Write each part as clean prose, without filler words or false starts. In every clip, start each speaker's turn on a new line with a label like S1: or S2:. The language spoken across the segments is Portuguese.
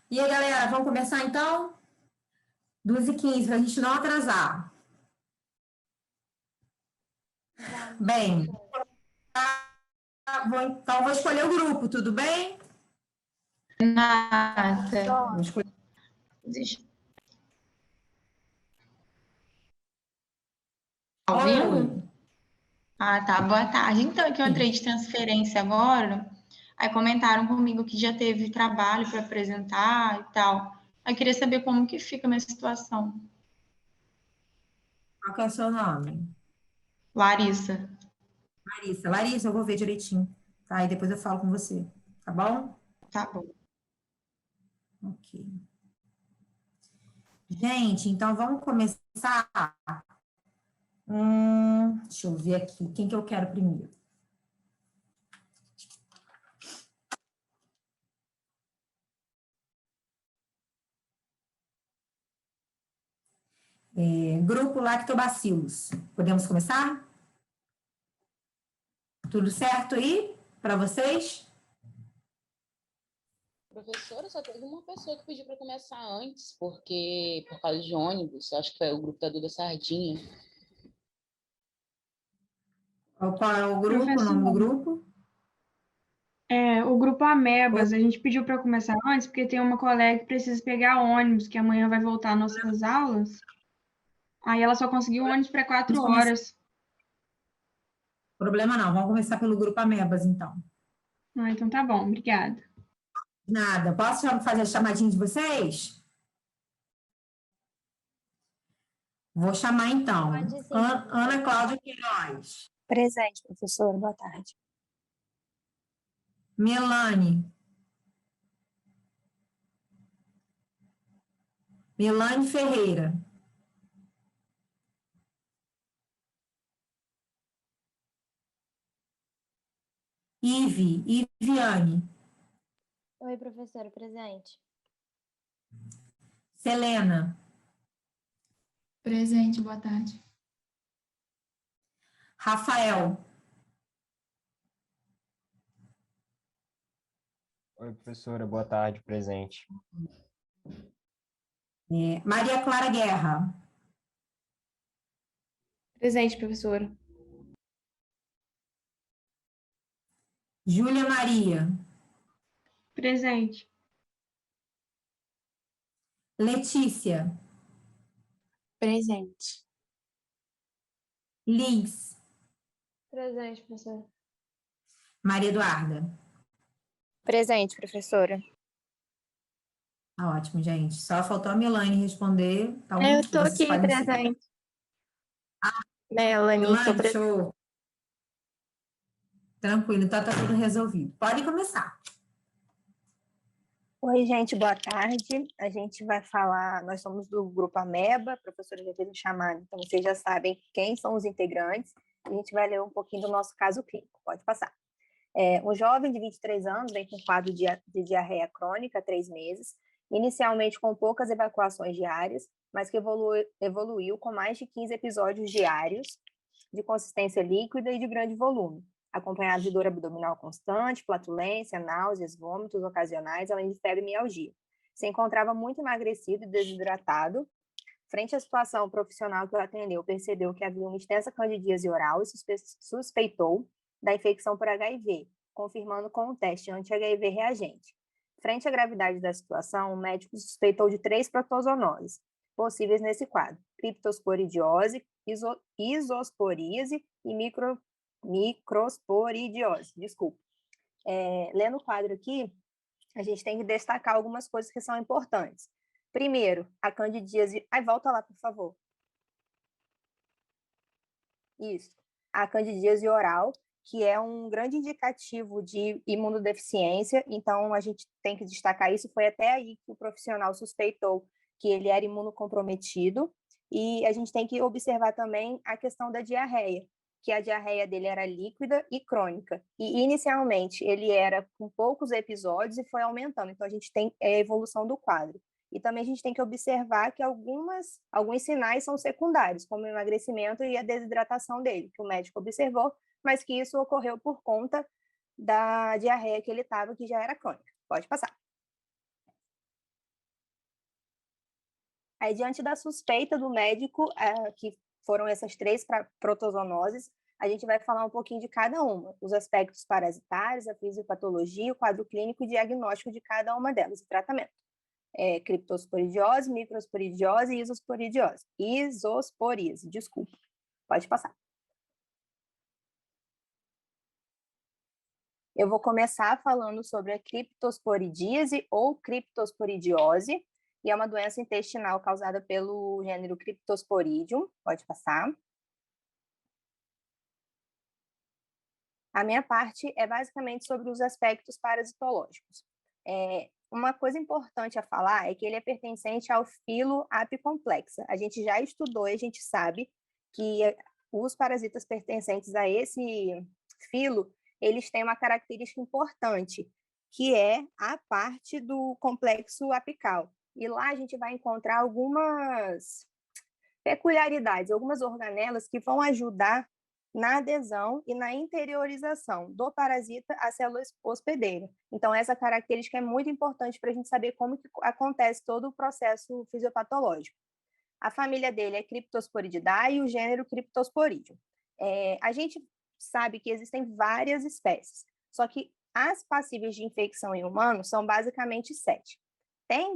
S1: E aí, galera, vamos começar então? 2h15, para a gente não atrasar.
S2: Vamos,
S1: Bem,
S2: professora.
S1: então vou escolher o grupo, tudo bem?
S3: Nada.
S1: Vou escolher.
S3: Tá ouvindo?
S1: Oi.
S3: Ah, tá. Boa tarde. Então, que eu entrei de transferência agora, aí comentaram comigo que já teve trabalho para apresentar e tal. Aí queria saber como que fica a minha situação.
S1: Qual que é o seu nome?
S3: Larissa.
S1: Larissa. Larissa, eu vou ver direitinho, tá? E depois eu falo com você, tá bom?
S3: Tá bom.
S1: Ok. Gente, então vamos começar. Deixa eu ver aqui, quem que eu quero primeiro? Grupo Lactobacilos. Podemos começar? Tudo certo aí para vocês?
S2: Professora, só teve uma pessoa que pediu para começar antes, porque por causa de ônibus, acho que foi o grupo da Duda Sardinha.
S1: Qual é o grupo, o
S4: Professor,
S1: nome do grupo?
S4: o grupo Amebas, a gente pediu para começar antes, porque tem uma colega que precisa pegar ônibus, que amanhã vai voltar às nossas aulas. Aí ela só conseguiu ônibus para 4 horas.
S1: Problema não, vamos começar pelo grupo Amebas, então.
S4: Ah, então tá bom, obrigada.
S1: Nada, posso fazer a chamadinha de vocês? Vou chamar então.
S5: Pode sim,
S1: Ana Cláudia Queiroz.
S5: Presente, professor. Boa tarde.
S1: Melane. Melane Ferreira. Iviane.
S5: Oi, professora. Presente.
S1: Selena.
S6: Presente, boa tarde.
S1: Rafael.
S7: Oi, professora, boa tarde, presente.
S1: Maria Clara Guerra.
S6: Presente, professora.
S1: Júlia Maria.
S4: Presente.
S1: Letícia.
S5: Presente.
S1: Liz.
S5: Presente, professora.
S1: Maria Eduarda.
S5: Presente, professora.
S1: Tá ótimo, gente. Só faltou a Melane responder. Então,
S5: Eu tô
S1: vocês
S5: aqui,
S1: podem seguir.
S5: presente. Melanie, tô
S1: Melane,
S5: presente.
S1: show. Tranquilo, então tá tudo resolvido. Pode começar.
S5: Oi, gente, boa tarde. A gente vai falar, nós somos do grupo Ameba, a professora já fez o chamado, então vocês já sabem quem são os integrantes. A gente vai ler um pouquinho do nosso caso clínico. Pode passar. Um jovem de 23 anos vem com quadro de diarreia crônica há 3 meses, inicialmente com poucas evacuações diárias, mas que evoluiu com mais de 15 episódios diários, de consistência líquida e de grande volume, acompanhado de dor abdominal constante, flatulência, náuseas, vômitos ocasionais, além de febre e mialgia. Se encontrava muito emagrecido e desidratado. Frente à situação, o profissional que o atendeu percebeu que havia uma extensa candidíase oral e suspeitou da infecção por HIV, confirmando com o teste anti-HIV reagente. Frente à gravidade da situação, o médico suspeitou de 3 protozoonoses possíveis nesse quadro: criptosporidiose, isosporíase e microsporidiose. Desculpa. Lendo o quadro aqui, a gente tem que destacar algumas coisas que são importantes. Primeiro, a candidíase... volta lá, por favor. Isso. A candidíase oral, que é um grande indicativo de imunodeficiência, então a gente tem que destacar isso. Foi até aí que o profissional suspeitou que ele era imunocomprometido, e a gente tem que observar também a questão da diarreia, que a diarreia dele era líquida e crônica, e inicialmente ele era com poucos episódios e foi aumentando, então a gente tem a evolução do quadro. E também a gente tem que observar que alguns sinais são secundários, como o emagrecimento e a desidratação dele, que o médico observou, mas que isso ocorreu por conta da diarreia que ele estava, que já era crônica. Pode passar. Aí, diante da suspeita do médico, que foram essas 3 protozoonoses, a gente vai falar um pouquinho de cada uma, os aspectos parasitários, a fisiopatologia, o quadro clínico e diagnóstico de cada uma delas, o tratamento. Criptosporidiose, microsporidiose e isosporidiose. Isosporíase, desculpa. Pode passar. Eu vou começar falando sobre a criptosporidíase ou criptosporidiose, e é uma doença intestinal causada pelo gênero Cryptosporidium. Pode passar. A minha parte é basicamente sobre os aspectos parasitológicos. Uma coisa importante a falar é que ele é pertencente ao filo Apicomplexa. A gente já estudou e a gente sabe que os parasitas pertencentes a esse filo, eles têm uma característica importante, que é a parte do complexo apical. E lá a gente vai encontrar algumas peculiaridades, algumas organelas que vão ajudar na adesão e na interiorização do parasita à célula hospedeira. Então, essa característica é muito importante para a gente saber como que acontece todo o processo fisiopatológico. A família dele é Cryptosporididae e o gênero Cryptosporidium. A gente sabe que existem várias espécies, só que as passíveis de infecção em humanos são basicamente 7.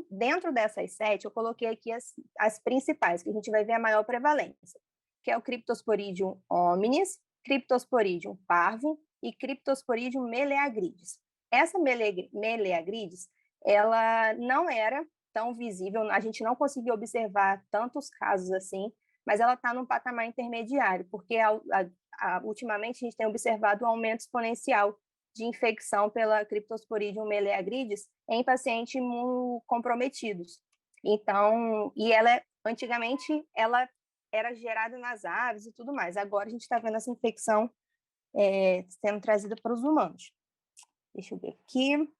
S5: Dentro dessas 7, eu coloquei aqui as principais, que a gente vai ver a maior prevalência, que é o Cryptosporidium hominis, Cryptosporidium parvum e Cryptosporidium meleagrides. Essa meleagrides, ela não era tão visível, a gente não conseguiu observar tantos casos assim, mas ela está num patamar intermediário, porque ultimamente a gente tem observado um aumento exponencial de infecção pela Cryptosporidium meleagrides em pacientes imunocomprometidos. Então, antigamente ela era gerada nas aves e tudo mais. Agora a gente está vendo essa infecção sendo trazida para os humanos. Deixa eu ver aqui.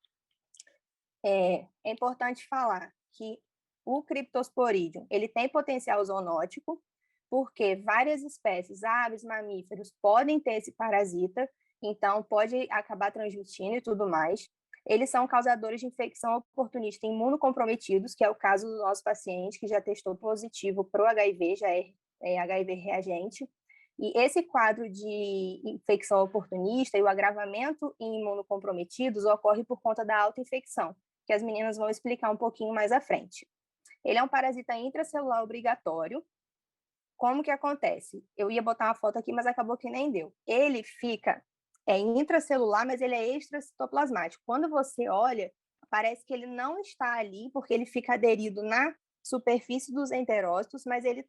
S5: É importante falar que o Cryptosporidium, ele tem potencial zoonótico, porque várias espécies, aves, mamíferos, podem ter esse parasita, então pode acabar transmitindo e tudo mais. Eles são causadores de infecção oportunista em imunocomprometidos, que é o caso do nosso paciente, que já testou positivo para o HIV, já é HIV reagente. E esse quadro de infecção oportunista e o agravamento em imunocomprometidos ocorre por conta da autoinfecção, que as meninas vão explicar um pouquinho mais à frente. Ele é um parasita intracelular obrigatório. Como que acontece? Eu ia botar uma foto aqui, mas acabou que nem deu. Ele fica intracelular, mas ele é extracitoplasmático. Quando você olha, parece que ele não está ali, porque ele fica aderido na superfície dos enterócitos, mas ele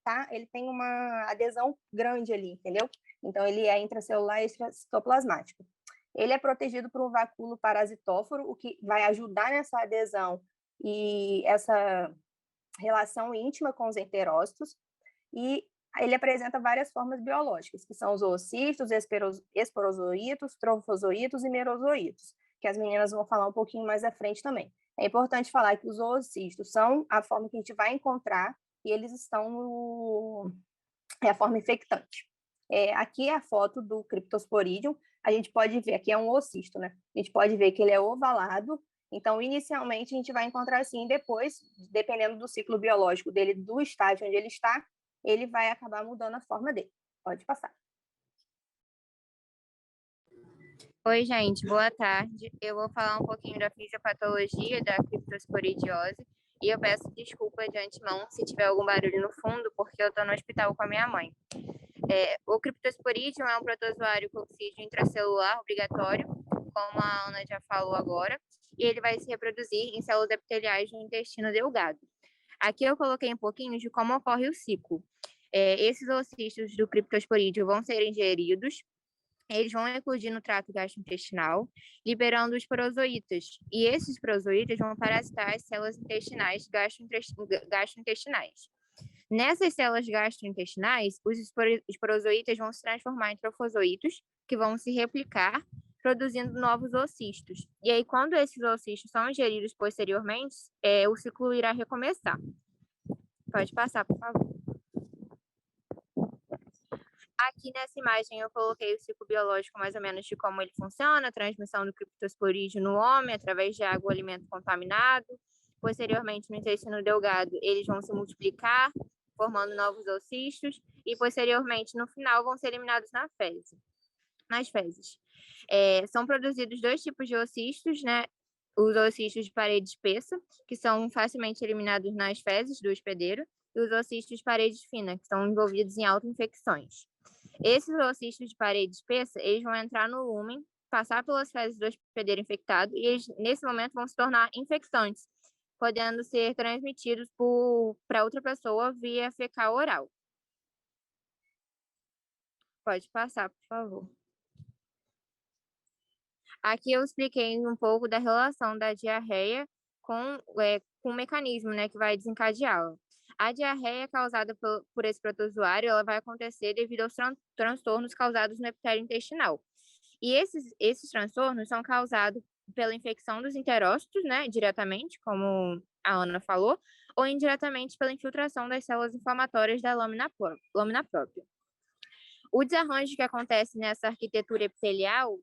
S5: tem uma adesão grande ali, entendeu? Então, ele é intracelular extracitoplasmático. Ele é protegido por um vacúolo parasitóforo, o que vai ajudar nessa adesão e essa relação íntima com os enterócitos, e ele apresenta várias formas biológicas, que são os oocistos, esporozoítos, trofozoítos e merozoítos, que as meninas vão falar um pouquinho mais à frente também. É importante falar que os oocistos são a forma que a gente vai encontrar e eles estão a forma infectante. Aqui é a foto do Cryptosporidium. A gente pode ver, aqui é um oocisto, né? A gente pode ver que ele é ovalado. Então, inicialmente, a gente vai encontrar assim, depois, dependendo do ciclo biológico dele, do estágio onde ele está, ele vai acabar mudando a forma dele. Pode passar.
S8: Oi, gente, boa tarde. Eu vou falar um pouquinho da fisiopatologia da criptosporidiose e eu peço desculpa de antemão se tiver algum barulho no fundo, porque eu estou no hospital com a minha mãe. O Cryptosporidium é um protozoário coccídeo intracelular obrigatório, como a Ana já falou agora, e ele vai se reproduzir em células epiteliais do intestino delgado. Aqui eu coloquei um pouquinho de como ocorre o ciclo. Esses oocistos do Cryptosporidium vão ser ingeridos, eles vão eclodir no trato gastrointestinal, liberando os porozoítas. E esses porozoítas vão parasitar as células intestinais gastrointestinais. Nessas células gastrointestinais, os porozoítas vão se transformar em trofozoítos, que vão se replicar, produzindo novos oocistos. E aí, quando esses oocistos são ingeridos posteriormente, o ciclo irá recomeçar. Pode passar, por favor. Aqui nessa imagem eu coloquei o ciclo biológico mais ou menos de como ele funciona, a transmissão do Cryptosporidium no homem através de água ou alimento contaminado, posteriormente no intestino delgado, eles vão se multiplicar, formando novos oocistos, e posteriormente, no final, vão ser eliminados nas fezes. São produzidos 2 tipos de oocistos, né? Os oocistos de parede espessa, que são facilmente eliminados nas fezes do hospedeiro, e os oocistos de parede fina, que estão envolvidos em autoinfecções. Esses oocistos de parede espessa, eles vão entrar no lúmen, passar pelas fezes do hospedeiro infectado, e eles, nesse momento, vão se tornar infectantes, podendo ser transmitidos para outra pessoa via fecal oral. Pode passar, por favor. Aqui eu expliquei um pouco da relação da diarreia com o mecanismo, né, que vai desencadeá-la. A diarreia causada por esse protozoário, ela vai acontecer devido aos transtornos causados no epitélio intestinal. E esses transtornos são causados pela infecção dos enterócitos, né, diretamente, como a Ana falou, ou indiretamente pela infiltração das células inflamatórias da lâmina própria. O desarranjo que acontece nessa arquitetura epitelial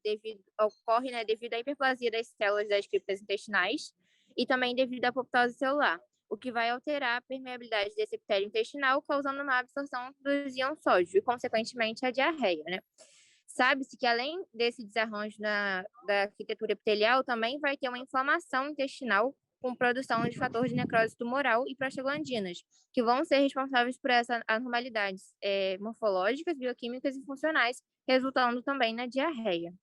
S8: ocorre, né, devido à hiperplasia das células das criptas intestinais e também devido à apoptose celular, o que vai alterar a permeabilidade desse epitélio intestinal, causando uma absorção dos íons sódio e, consequentemente, a diarreia, né? Sabe-se que, além desse desarranjo da arquitetura epitelial, também vai ter uma inflamação intestinal com produção de fator de necrose tumoral e prostaglandinas, que vão ser responsáveis por essas anormalidades morfológicas, bioquímicas e funcionais, resultando também na diarreia.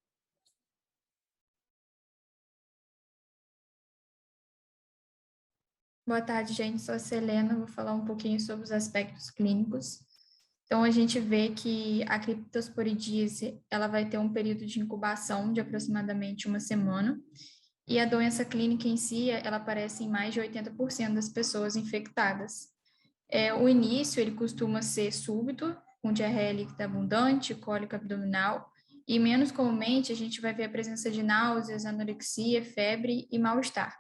S6: Boa tarde, gente. Sou a Selena. Vou falar um pouquinho sobre os aspectos clínicos. Então, a gente vê que a criptosporidíase, ela vai ter um período de incubação de aproximadamente 1 semana, e a doença clínica em si, ela aparece em mais de 80% das pessoas infectadas. O início, ele costuma ser súbito, com diarreia líquida abundante, cólica abdominal, e menos comumente a gente vai ver a presença de náuseas, anorexia, febre e mal-estar.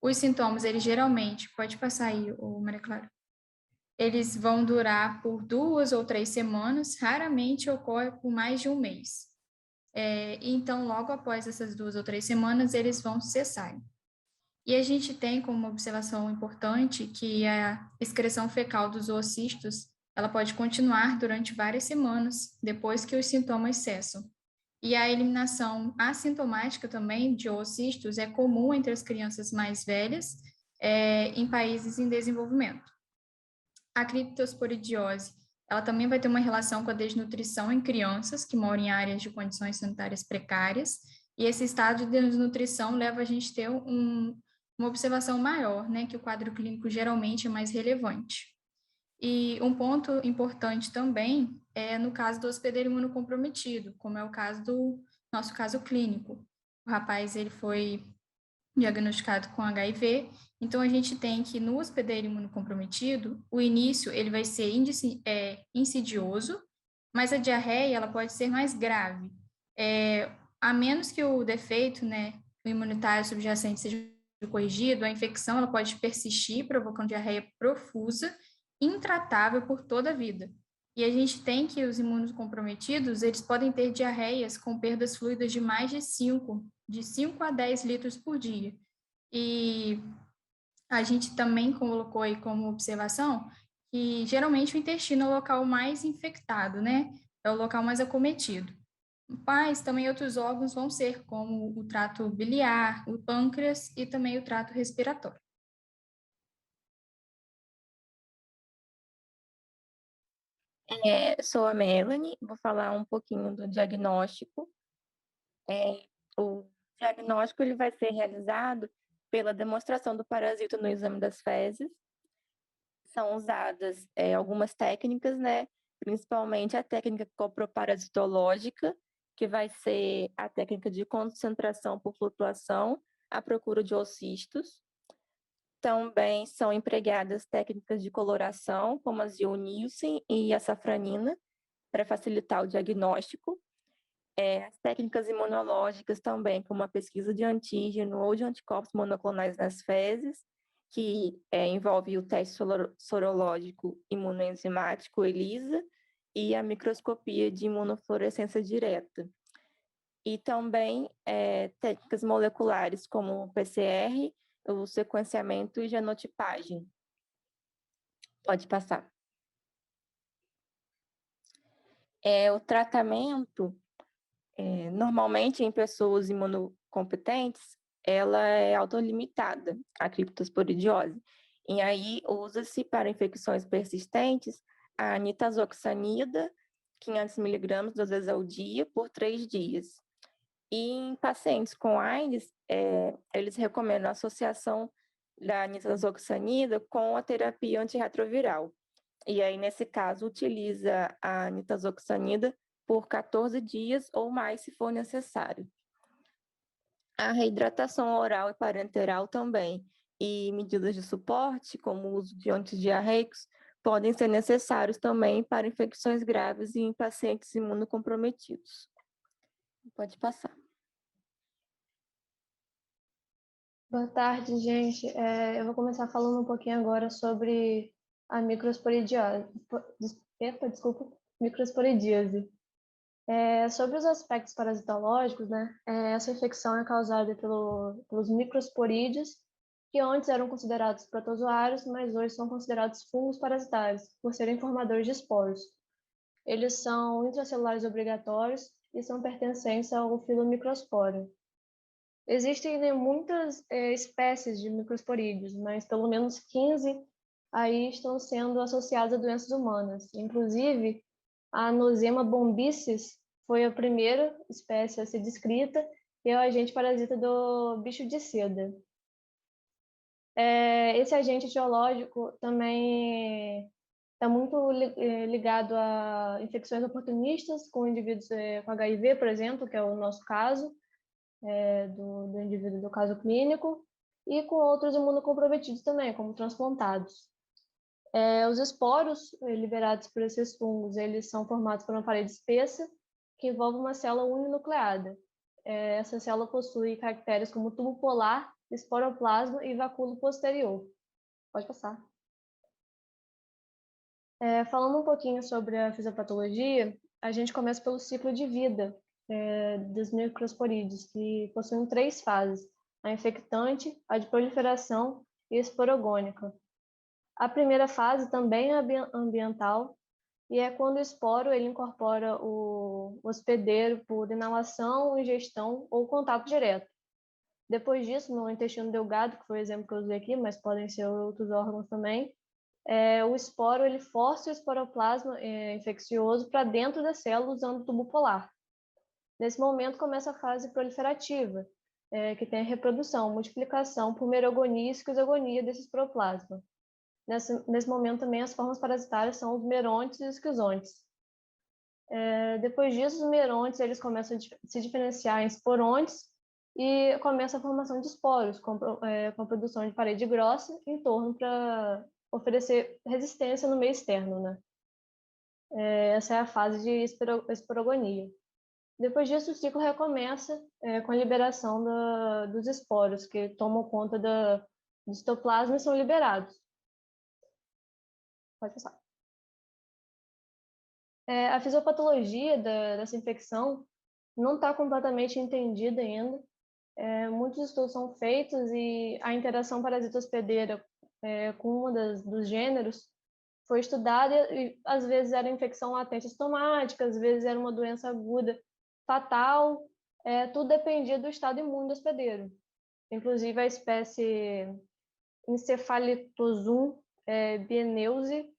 S6: Os sintomas, eles geralmente, pode passar aí, Maria Clara, eles vão durar por 2 ou 3 semanas, raramente ocorre por mais de 1 mês. Então, logo após essas 2 ou 3 semanas, eles vão cessar. E a gente tem como observação importante que a excreção fecal dos oocistos, ela pode continuar durante várias semanas, depois que os sintomas cessam. E a eliminação assintomática também de oocistos é comum entre as crianças mais velhas, em países em desenvolvimento. A criptosporidiose, ela também vai ter uma relação com a desnutrição em crianças que moram em áreas de condições sanitárias precárias, e esse estado de desnutrição leva a gente a ter uma observação maior, né, que o quadro clínico geralmente é mais relevante. E um ponto importante também é no caso do hospedeiro imunocomprometido, como é o caso do nosso caso clínico. O rapaz, ele foi diagnosticado com HIV, então a gente tem que no hospedeiro imunocomprometido, o início ele vai ser insidioso, mas a diarreia ela pode ser mais grave, a menos que o defeito, né, o imunitário subjacente seja corrigido, a infecção ela pode persistir, provocando diarreia profusa, intratável por toda a vida. E a gente tem que os imunocomprometidos, eles podem ter diarreias com perdas fluídas de mais de 5 a 10 litros por dia. E a gente também colocou aí como observação que geralmente o intestino é o local mais infectado, né? É o local mais acometido. Mas também outros órgãos vão ser como o trato biliar, o pâncreas e também o trato respiratório.
S9: Sou a Melanie, vou falar um pouquinho do diagnóstico. O diagnóstico ele vai ser realizado pela demonstração do parasito no exame das fezes. São usadas algumas técnicas, né? Principalmente a técnica coproparasitológica, que vai ser a técnica de concentração por flutuação à procura de oocistos. Também são empregadas técnicas de coloração, como a Zionílsen e a safranina, para facilitar o diagnóstico. As técnicas imunológicas também, como a pesquisa de antígeno ou de anticorpos monoclonais nas fezes, que envolve o teste sorológico imunoenzimático, ELISA, e a microscopia de imunofluorescência direta. E também técnicas moleculares, como o PCR o sequenciamento e genotipagem. Pode passar. O tratamento, normalmente em pessoas imunocompetentes, ela é autolimitada, a criptosporidiose. E aí usa-se para infecções persistentes a nitazoxanida, 500 mg 2 vezes ao dia, por 3 dias. E em pacientes com AIDS, eles recomendam a associação da nitazoxanida com a terapia antirretroviral. E aí, nesse caso, utiliza a nitazoxanida por 14 dias ou mais, se for necessário. A reidratação oral e parenteral também, e medidas de suporte, como o uso de antidiarreicos, podem ser necessários também para infecções graves e em pacientes imunocomprometidos. Pode passar.
S10: Boa tarde, gente. Eu vou começar falando um pouquinho agora sobre a microsporidíase. Microsporidíase. Sobre os aspectos parasitológicos, né? Essa infecção é causada pelos microsporídeos, que antes eram considerados protozoários, mas hoje são considerados fungos parasitários, por serem formadores de esporos. Eles são intracelulares obrigatórios e são pertencentes ao filo Microspora. Existem, né, muitas espécies de microsporídeos, mas pelo menos 15 aí estão sendo associadas a doenças humanas. Inclusive, a Nosema bombicis foi a primeira espécie a ser descrita e é o agente parasita do bicho de seda. Esse agente etiológico também está muito ligado a infecções oportunistas com indivíduos com HIV, por exemplo, que é o nosso caso, do indivíduo do caso clínico, e com outros imunocomprometidos também, como transplantados. Os esporos liberados por esses fungos, eles são formados por uma parede espessa que envolve uma célula uninucleada. Essa célula possui caracteres como tubo polar, esporoplasma e vacúolo posterior. Pode passar. Falando um pouquinho sobre a fisiopatologia, a gente começa pelo ciclo de vida dos microsporídeos, que possuem 3 fases: a infectante, a de proliferação e a esporogônica. A primeira fase também é ambiental, e é quando o esporo ele incorpora o hospedeiro por inalação, ingestão ou contato direto. Depois disso, no intestino delgado, que foi o exemplo que eu usei aqui, mas podem ser outros órgãos também, o esporo ele força o esporoplasma infeccioso para dentro da célula usando o tubo polar. Nesse momento começa a fase proliferativa, que tem a reprodução, multiplicação por merogonia e esquizogonia desse esporoplasma. Nesse momento também as formas parasitárias são os merontes e os esquizontes. Depois disso, os merontes eles começam a se diferenciar em esporontes e começa a formação de esporos, com a produção de parede grossa em torno para oferecer resistência no meio externo, né? Essa é a fase de esporogonia. Depois disso, o ciclo recomeça com a liberação dos esporos, que tomam conta do citoplasma e são liberados. Pode passar. A fisiopatologia dessa infecção não está completamente entendida ainda. Muitos estudos são feitos e a interação parasita-hospedeira com dos gêneros foi estudada e às vezes era infecção latente estomática, às vezes era uma doença aguda fatal, tudo dependia do estado imune do hospedeiro. Inclusive a espécie Encefalitosum bienense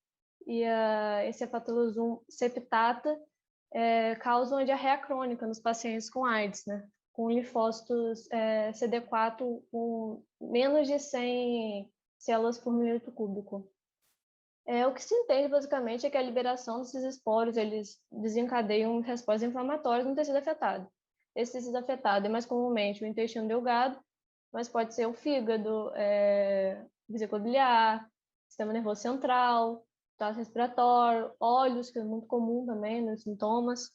S10: e a Encefalitosum septata causam a diarreia crônica nos pacientes com AIDS, né? Com linfócitos CD4 com menos de 100 células por milímetro cúbico. O que se entende, basicamente, é que a liberação desses esporos, eles desencadeiam respostas inflamatórias no tecido afetado. Esse tecido afetado é mais comumente o intestino delgado, mas pode ser o fígado, vesícula biliar, sistema nervoso central, trato respiratório, olhos, que é muito comum também nos sintomas.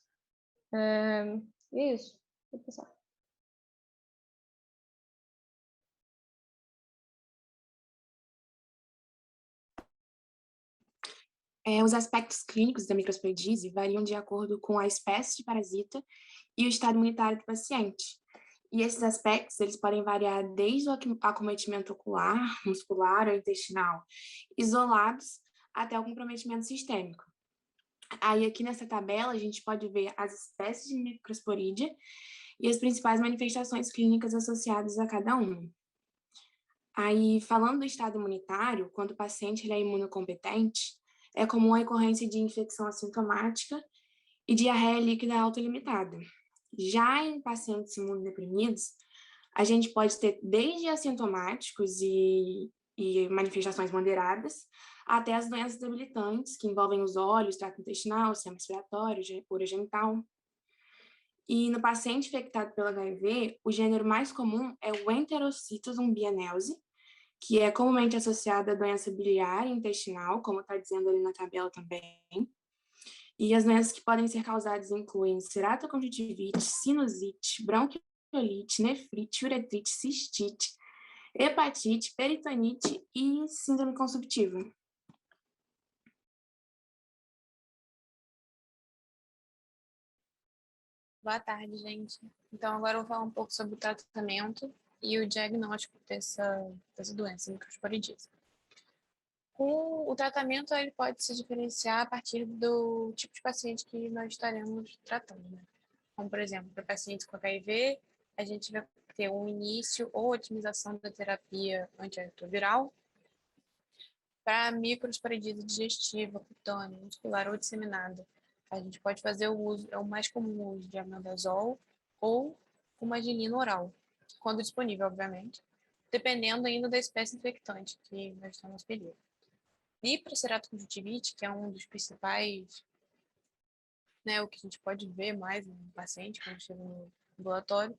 S10: Isso, vou passar.
S11: Os aspectos clínicos da microsporidíase variam de acordo com a espécie de parasita e o estado imunitário do paciente. E esses aspectos, eles podem variar desde o acometimento ocular, muscular ou intestinal, isolados, até o comprometimento sistêmico. Aí, aqui nessa tabela, a gente pode ver as espécies de microsporídea e as principais manifestações clínicas associadas a cada uma. Aí, falando do estado imunitário, quando o paciente ele é imunocompetente, é comum a recorrência de infecção assintomática e diarreia líquida autolimitada. Já em pacientes imunodeprimidos, a gente pode ter desde assintomáticos e manifestações moderadas, até as doenças debilitantes, que envolvem os olhos, trato intestinal, sistema respiratório, urogenital. E no paciente infectado pelo HIV, o gênero mais comum é o Enterocytos umbianelse, que é comumente associado à doença biliar e intestinal, como está dizendo ali na tabela também. E as doenças que podem ser causadas incluem ceratoconjuntivite, sinusite, bronquiolite, nefrite, uretrite, cistite, hepatite, peritonite e síndrome consumptiva.
S12: Boa tarde, gente. Então, agora eu vou falar um pouco sobre o tratamento e o diagnóstico dessa doença, microsporidíase. O tratamento ele pode se diferenciar a partir do tipo de paciente que nós estaremos tratando, né? Como, por exemplo, para pacientes com HIV, a gente vai ter um início ou otimização da terapia antirretroviral. Para microsporidíase digestiva, cutânea, muscular ou disseminada, a gente pode fazer o uso, é o mais comum o uso de albendazol ou fumagalina oral, quando disponível, obviamente, dependendo ainda da espécie infectante que nós estamos pedindo. E para ceratoconjuntivite, que é um dos principais, né, o que a gente pode ver mais no paciente quando chega no ambulatório,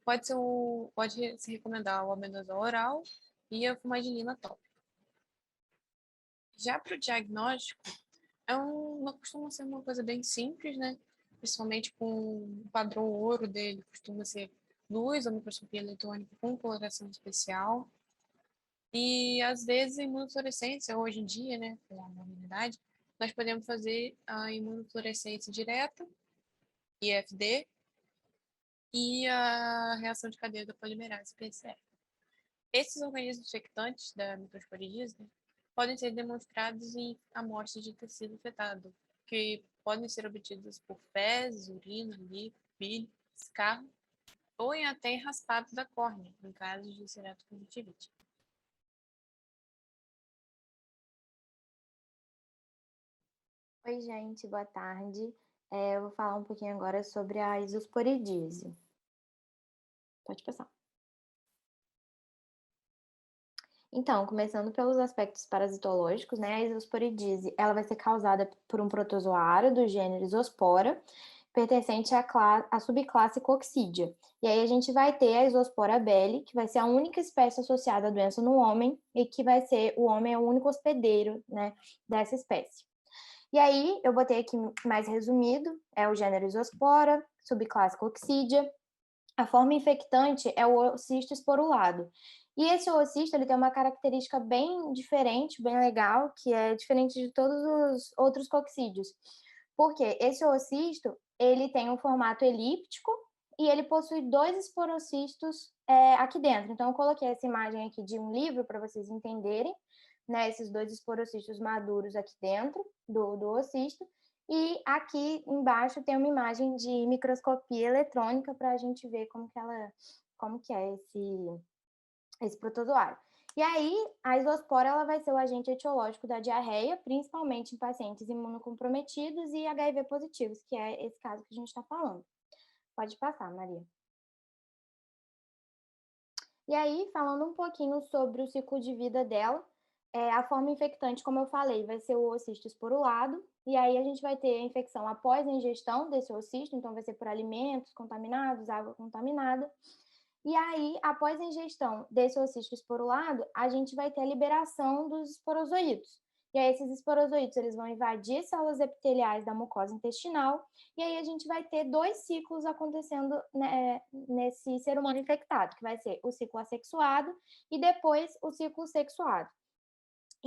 S12: pode se recomendar o albendazol oral e a fumagalina tópica. Já para o diagnóstico, não costuma ser uma coisa bem simples, né? Principalmente com o padrão ouro dele, costuma ser luz ou microscopia eletrônica com coloração especial. E, às vezes, a imunofluorescência, hoje em dia, né, com a modernidade, nós podemos fazer a imunofluorescência direta, IFD, e a reação de cadeia da polimerase, PCR. Esses organismos infectantes da microsporidíase, né, podem ser demonstrados em amostras de tecido afetado, que podem ser obtidas por fezes, urina, líquido, bile, escarro, ou até em raspados da córnea, em casos de ceratoconjuntivite.
S13: Oi, gente, boa tarde. Eu vou falar um pouquinho agora sobre a isosporidíase. Pode passar. Então, começando pelos aspectos parasitológicos, né, a isosporidíase, ela vai ser causada por um protozoário do gênero Isospora, pertencente à subclasse Coccidia. E aí a gente vai ter a Isospora belli, que vai ser a única espécie associada à doença no homem, e que vai ser, o homem é o único hospedeiro, né, dessa espécie. E aí, eu botei aqui mais resumido, é o gênero Isospora, subclasse Coccidia. A forma infectante é o oocisto esporulado. E esse oocisto, ele tem uma característica bem diferente, bem legal, que é diferente de todos os outros coccídeos. Porque esse oocisto, ele tem um formato elíptico e ele possui 2 esporocistos aqui dentro. Então, eu coloquei essa imagem aqui de um livro para vocês entenderem, né, esses 2 esporocistos maduros aqui dentro do oocisto. E aqui embaixo tem uma imagem de microscopia eletrônica para a gente ver como que é esse protozoário. E aí, a isospora ela vai ser o agente etiológico da diarreia, principalmente em pacientes imunocomprometidos e HIV positivos, que é esse caso que a gente está falando. Pode passar, Maria. E aí, falando um pouquinho sobre o ciclo de vida dela, a forma infectante, como eu falei, vai ser o oocisto esporulado, e aí a gente vai ter a infecção após a ingestão desse oocisto, então vai ser por alimentos contaminados, água contaminada. E aí, após a ingestão desse oocisto esporulado, a gente vai ter a liberação dos esporozoítos. E aí, esses esporozoítos, eles vão invadir células epiteliais da mucosa intestinal, e aí a gente vai ter 2 ciclos acontecendo, né, nesse ser humano infectado, que vai ser o ciclo assexuado e depois o ciclo sexuado.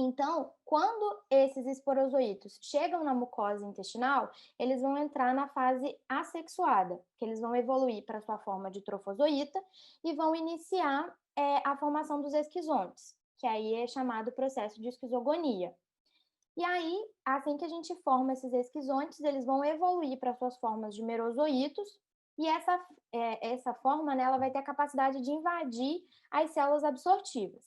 S13: Então, quando esses esporozoítos chegam na mucosa intestinal, eles vão entrar na fase assexuada, que eles vão evoluir para sua forma de trofozoíta e vão iniciar a formação dos esquizontes, que aí é chamado processo de esquizogonia. E aí, assim que a gente forma esses esquizontes, eles vão evoluir para suas formas de merozoítos, e essa forma, né, ela vai ter a capacidade de invadir as células absortivas.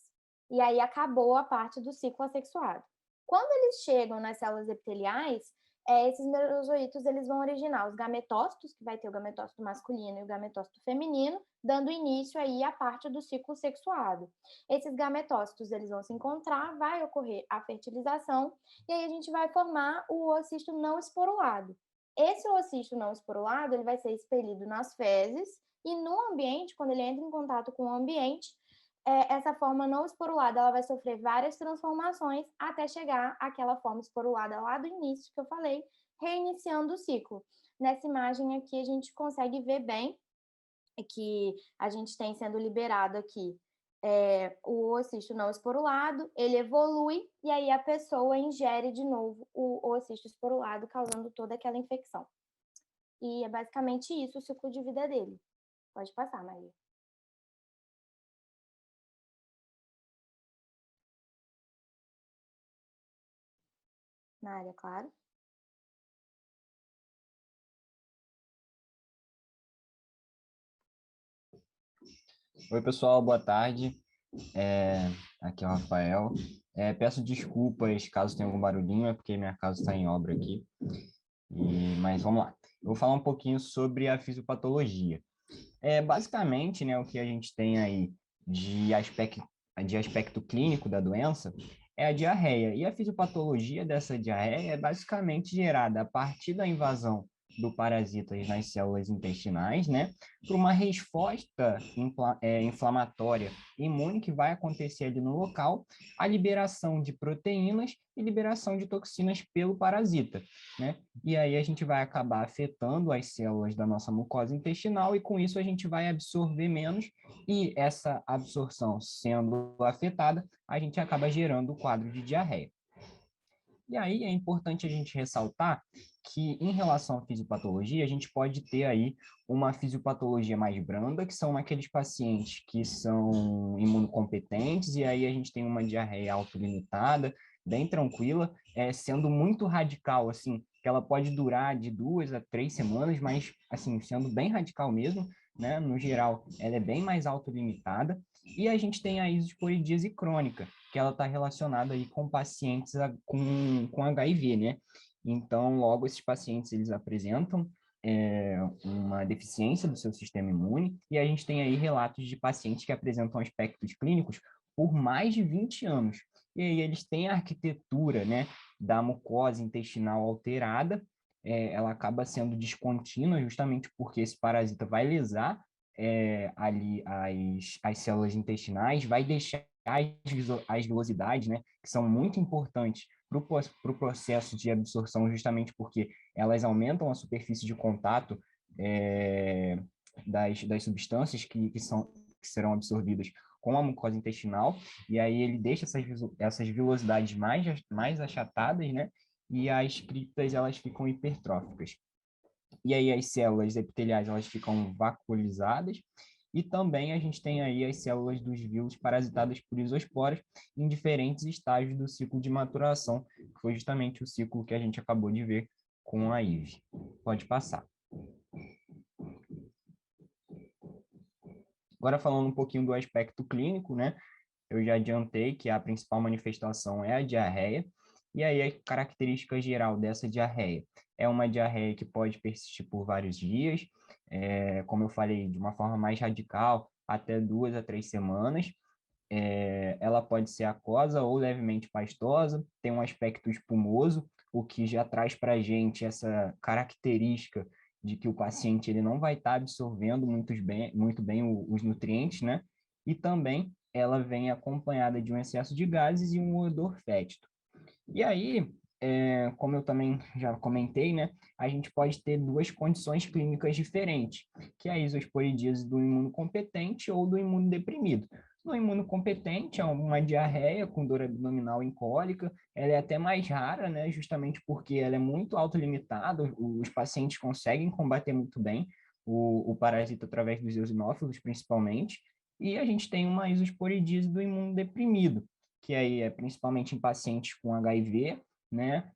S13: E aí acabou a parte do ciclo assexuado. Quando eles chegam nas células epiteliais, esses merozoítos eles vão originar os gametócitos, que vai ter o gametócito masculino e o gametócito feminino, dando início aí à parte do ciclo sexuado. Esses gametócitos eles vão se encontrar, vai ocorrer a fertilização, e aí a gente vai formar o oocisto não esporulado. Esse oocisto não esporulado ele vai ser expelido nas fezes, e no ambiente, quando ele entra em contato com o ambiente, essa forma não esporulada ela vai sofrer várias transformações até chegar àquela forma esporulada lá do início que eu falei, reiniciando o ciclo. Nessa imagem aqui a gente consegue ver bem que a gente tem sendo liberado aqui o oocisto não esporulado, ele evolui e aí a pessoa ingere de novo o oocisto esporulado, causando toda aquela infecção. E é basicamente isso o ciclo de vida dele. Pode passar, Maria. Na área, claro.
S7: Oi, pessoal, boa tarde. Aqui é o Rafael. Peço desculpas caso tenha algum barulhinho, é porque minha casa está em obra aqui. Mas vamos lá. Eu vou falar um pouquinho sobre a fisiopatologia. Basicamente, né, o que a gente tem aí de aspecto clínico da doença é a diarreia. E a fisiopatologia dessa diarreia é basicamente gerada a partir da invasão do parasita nas células intestinais, né, por uma resposta inflamatória imune que vai acontecer ali no local, a liberação de proteínas e liberação de toxinas pelo parasita, né? E aí a gente vai acabar afetando as células da nossa mucosa intestinal e com isso a gente vai absorver menos e essa absorção sendo afetada, a gente acaba gerando o quadro de diarreia. E aí é importante a gente ressaltar que, em relação à fisiopatologia, a gente pode ter aí uma fisiopatologia mais branda, que são aqueles pacientes que são imunocompetentes, e aí a gente tem uma diarreia autolimitada, bem tranquila, sendo muito radical, assim, que ela pode durar de 2 a 3 semanas, mas, assim, sendo bem radical mesmo, né? No geral, ela é bem mais autolimitada. E a gente tem a isosporidíase crônica, que ela está relacionada aí com pacientes com HIV, né? Então, logo, esses pacientes, eles apresentam uma deficiência do seu sistema imune, e a gente tem aí relatos de pacientes que apresentam aspectos clínicos por mais de 20 anos. E aí eles têm a arquitetura, né, da mucosa intestinal alterada, ela acaba sendo descontínua justamente porque esse parasita vai lesar ali as células intestinais, vai deixar as vilosidades, né, que são muito importantes para o processo de absorção, justamente porque elas aumentam a superfície de contato das substâncias que serão absorvidas com a mucosa intestinal, e aí ele deixa essas vilosidades mais achatadas, né, e as criptas elas ficam hipertróficas. E aí as células epiteliais elas ficam vacuolizadas, e também a gente tem aí as células dos vírus parasitadas por isosporas em diferentes estágios do ciclo de maturação, que foi justamente o ciclo que a gente acabou de ver com a HIV. Pode passar. Agora falando um pouquinho do aspecto clínico, né? Eu já adiantei que a principal manifestação é a diarreia, e aí a característica geral dessa diarreia é uma diarreia que pode persistir por vários dias, como eu falei, de uma forma mais radical, até 2 a 3 semanas. Ela pode ser aquosa ou levemente pastosa, tem um aspecto espumoso, o que já traz para a gente essa característica de que o paciente ele não vai estar absorvendo muito bem os nutrientes, né? E também ela vem acompanhada de um excesso de gases e um odor fétido. E aí, como eu também já comentei, né, a gente pode ter duas condições clínicas diferentes, que é a isosporidíase do imunocompetente ou do imunodeprimido. No imunocompetente, é uma diarreia com dor abdominal e cólica. Ela é até mais rara, né? Justamente porque ela é muito autolimitada, os pacientes conseguem combater muito bem o parasita através dos eosinófilos, principalmente. E a gente tem uma isosporidise do imunodeprimido, que aí é principalmente em pacientes com HIV, né?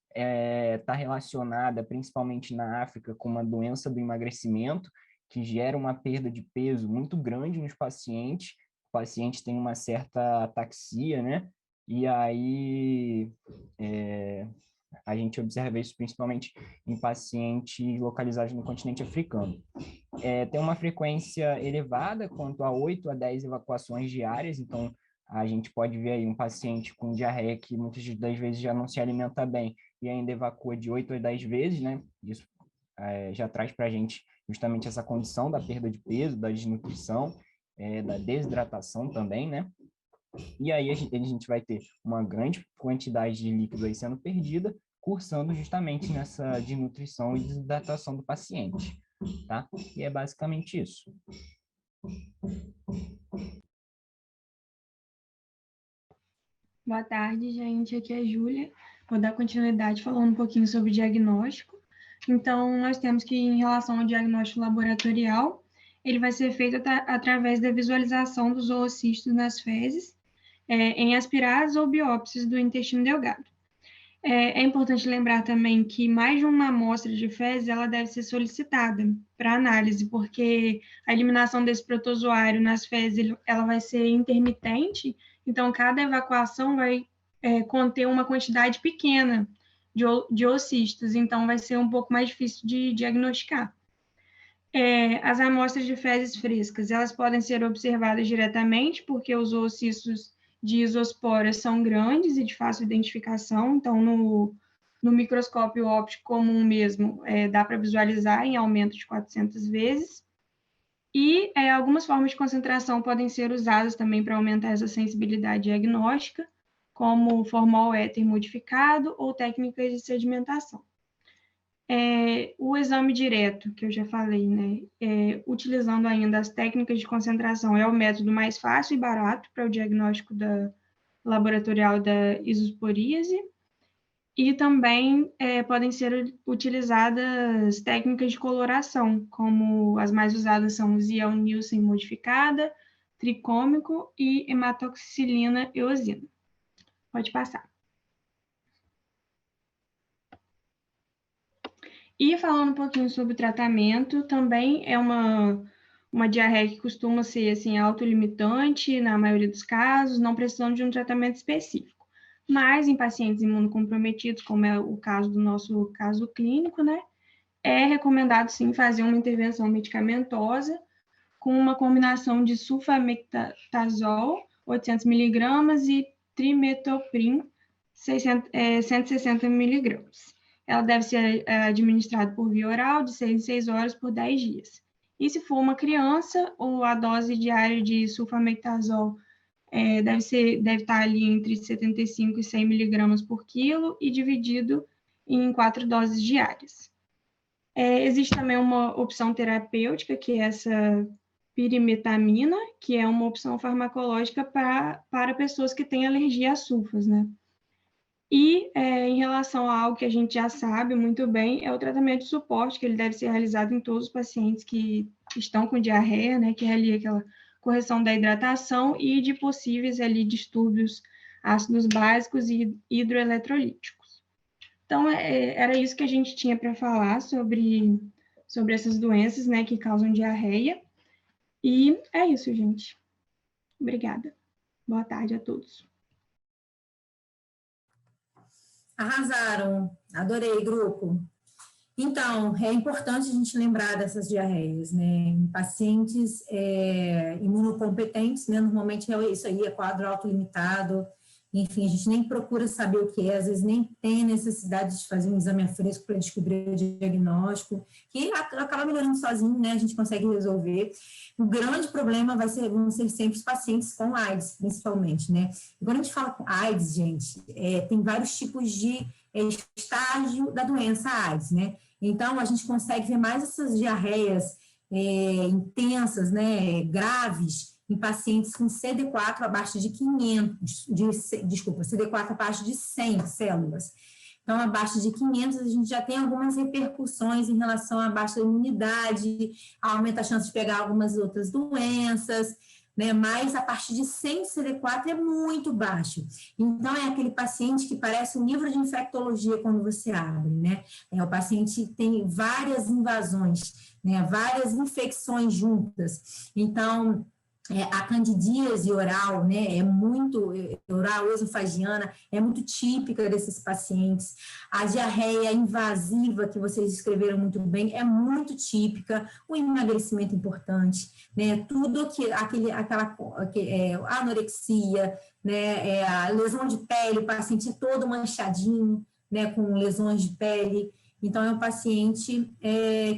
S7: Está relacionada principalmente na África com uma doença do emagrecimento, que gera uma perda de peso muito grande nos pacientes. O paciente tem uma certa ataxia, né? E aí a gente observa isso principalmente em pacientes localizados no continente africano. Tem uma frequência elevada, quanto a 8 a 10 evacuações diárias, então a gente pode ver aí um paciente com diarreia que muitas das vezes já não se alimenta bem e ainda evacua de 8 a 10 vezes, né? Isso já traz para a gente justamente essa condição da perda de peso, da desnutrição, da desidratação também, né? E aí a gente vai ter uma grande quantidade de líquido aí sendo perdida, cursando justamente nessa desnutrição e desidratação do paciente, tá? E é basicamente isso.
S4: Boa tarde, gente. Aqui é a Júlia. Vou dar continuidade falando um pouquinho sobre diagnóstico. Então, nós temos que, em relação ao diagnóstico laboratorial, ele vai ser feito através da visualização dos oocistos nas fezes, em aspirados ou biópsias do intestino delgado. É importante lembrar também que mais de uma amostra de fezes ela deve ser solicitada para análise, porque a eliminação desse protozoário nas fezes ela vai ser intermitente, então cada evacuação vai conter uma quantidade pequena de oocistos, então vai ser um pouco mais difícil de diagnosticar. As amostras de fezes frescas, elas podem ser observadas diretamente, porque os oocistos de isosporas são grandes e de fácil identificação, então no microscópio óptico comum mesmo, dá para visualizar em aumento de 400 vezes, e algumas formas de concentração podem ser usadas também para aumentar essa sensibilidade diagnóstica, como formol éter modificado ou técnicas de sedimentação. O exame direto, que eu já falei, né, utilizando ainda as técnicas de concentração, é o método mais fácil e barato para o diagnóstico laboratorial da isosporíase, e também podem ser utilizadas técnicas de coloração, como as mais usadas são Ziel-Nielsen modificada, tricômico e hematoxilina eosina. Pode passar. E falando um pouquinho sobre o tratamento, também é uma diarreia que costuma ser assim, autolimitante na maioria dos casos, não precisando de um tratamento específico. Mas em pacientes imunocomprometidos, como é o caso do nosso caso clínico, né, é recomendado sim fazer uma intervenção medicamentosa com uma combinação de sulfametazol, 800 mg, e trimetoprim, 160 mg. Ela deve ser administrada por via oral de 6 em 6 horas por 10 dias. E se for uma criança, a dose diária de sulfametazol deve estar ali entre 75 e 100 mg por quilo e dividido em 4 doses diárias. Existe também uma opção terapêutica, que é essa pirimetamina, que é uma opção farmacológica para pessoas que têm alergia a sulfas, né? E em relação a algo que a gente já sabe muito bem, é o tratamento de suporte, que ele deve ser realizado em todos os pacientes que estão com diarreia, né, que é ali aquela correção da hidratação e de possíveis ali distúrbios ácidos básicos e hidroeletrolíticos. Então, era isso que a gente tinha para falar sobre essas doenças, né, que causam diarreia. E é isso, gente. Obrigada. Boa tarde a todos.
S1: Arrasaram, adorei, grupo. Então, é importante a gente lembrar dessas diarreias, né? Em pacientes imunocompetentes, né? Normalmente é isso aí, é quadro autolimitado. Enfim, a gente nem procura saber o que é, às vezes nem tem necessidade de fazer um exame fresco para descobrir o diagnóstico, que acaba melhorando sozinho, né? A gente consegue resolver. O grande problema vão ser sempre os pacientes com AIDS, principalmente, né? E quando a gente fala com AIDS, gente, tem vários tipos de estágio da doença AIDS, né? Então, a gente consegue ver mais essas diarreias intensas, né? Graves, em pacientes com CD4 abaixo de 500, CD4 abaixo de 100 células. Então, abaixo de 500, a gente já tem algumas repercussões em relação à baixa imunidade, aumenta a chance de pegar algumas outras doenças, né? Mas a partir de 100 CD4 é muito baixo. Então, é aquele paciente que parece um livro de infectologia quando você abre, né? O paciente tem várias invasões, né? Várias infecções juntas. Então, a candidíase oral, né, oral esofagiana, é muito típica desses pacientes. A diarreia invasiva, que vocês descreveram muito bem, é muito típica. O emagrecimento importante, né, tudo anorexia, né, a lesão de pele, o paciente é todo manchadinho, né, com lesões de pele. Então, é um paciente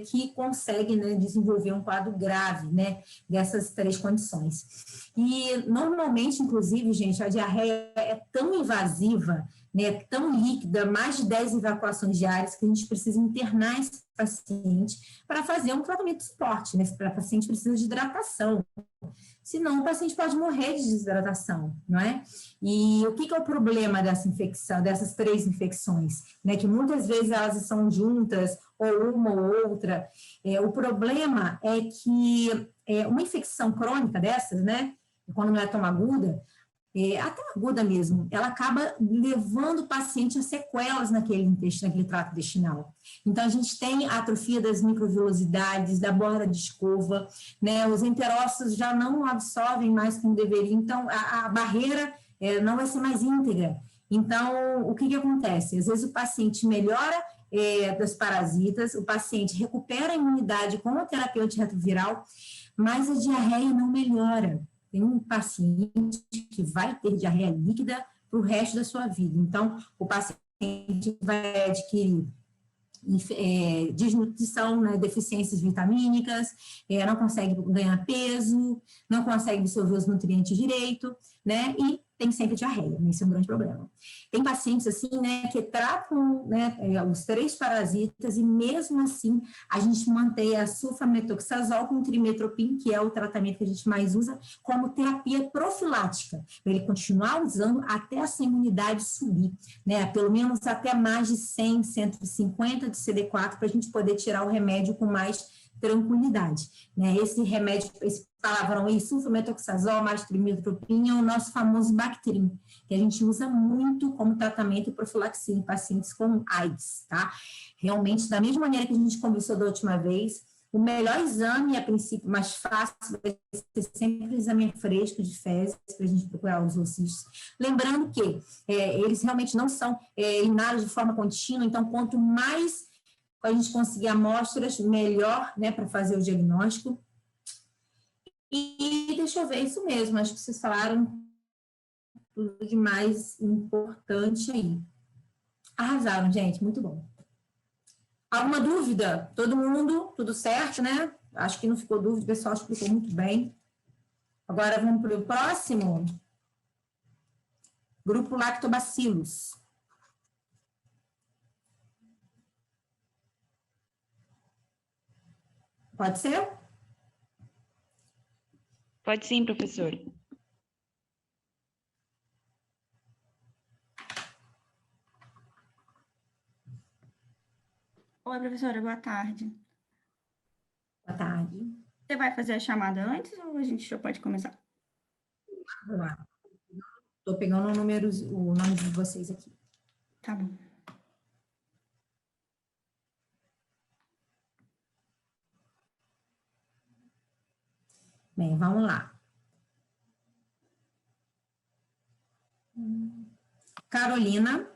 S1: que consegue, né, desenvolver um quadro grave, né, dessas 3 condições. E, normalmente, inclusive, gente, a diarreia é tão invasiva, né, tão líquida, mais de 10 evacuações diárias, que a gente precisa internar esse paciente para fazer um tratamento de suporte, né, o paciente precisa de hidratação. Senão, o paciente pode morrer de desidratação, não é? E o que é o problema dessa infecção, dessas 3 infecções? Né, que muitas vezes elas são juntas, ou uma ou outra. O problema é que uma infecção crônica dessas, né, quando não é tão aguda, até aguda mesmo, ela acaba levando o paciente a sequelas naquele trato intestinal. Então, a gente tem a atrofia das microvilosidades, da borda de escova, né? Os enterócitos já não absorvem mais como deveriam, então a barreira não vai ser mais íntegra. Então, o que acontece? Às vezes o paciente melhora das parasitas, o paciente recupera a imunidade com a terapia antirretroviral, mas a diarreia não melhora. Tem um paciente que vai ter diarreia líquida para o resto da sua vida. Então, o paciente vai adquirir desnutrição, né, deficiências vitamínicas, não consegue ganhar peso, não consegue absorver os nutrientes direito, né, e tem sempre diarreia, né, esse é um grande problema. Tem pacientes, assim, né, que tratam, né, os 3 parasitas e mesmo assim a gente mantém a sulfametoxazol com trimetoprim, que é o tratamento que a gente mais usa, como terapia profilática, para ele continuar usando até essa imunidade subir, né, pelo menos até mais de 100, 150 de CD4, para a gente poder tirar o remédio com mais tranquilidade, né? Esse remédio, esse palavrão aí, sulfametoxazol mais trimetoprim, é o nosso famoso Bactrim, que a gente usa muito como tratamento e profilaxia em pacientes com AIDS, tá? Realmente, da mesma maneira que a gente conversou da última vez, o melhor exame, a princípio, mais fácil, vai ser sempre o exame fresco de fezes, para a gente procurar os oocistos. Lembrando que eles realmente não são inados de forma contínua, então, quanto mais a gente conseguir amostras, melhor, né, para fazer o diagnóstico. E deixa eu ver, isso mesmo, acho que vocês falaram tudo de mais importante aí. Arrasaram, gente, muito bom. Alguma dúvida? Todo mundo, tudo certo, né? Acho que não ficou dúvida, o pessoal explicou muito bem. Agora vamos para o próximo. Grupo Lactobacillus. Pode ser?
S14: Pode sim, professor.
S15: Oi, professora, boa tarde.
S1: Boa tarde.
S15: Você vai fazer a chamada antes ou a gente já pode começar?
S1: Vamos lá. Estou pegando o nome de vocês aqui.
S15: Tá bom.
S1: Bem, vamos lá. Carolina.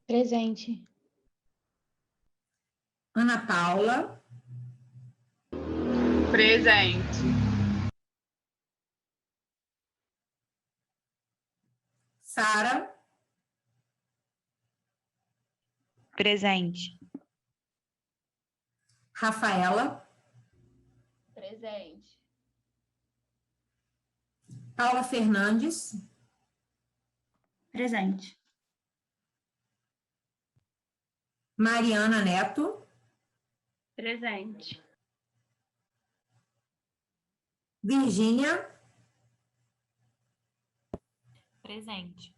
S16: Presente.
S1: Ana Paula.
S17: Presente.
S1: Sara.
S14: Presente.
S1: Rafaela.
S16: Presente.
S1: Paula Fernandes.
S15: Presente.
S1: Mariana Neto.
S16: Presente.
S1: Virgínia,
S14: Presente.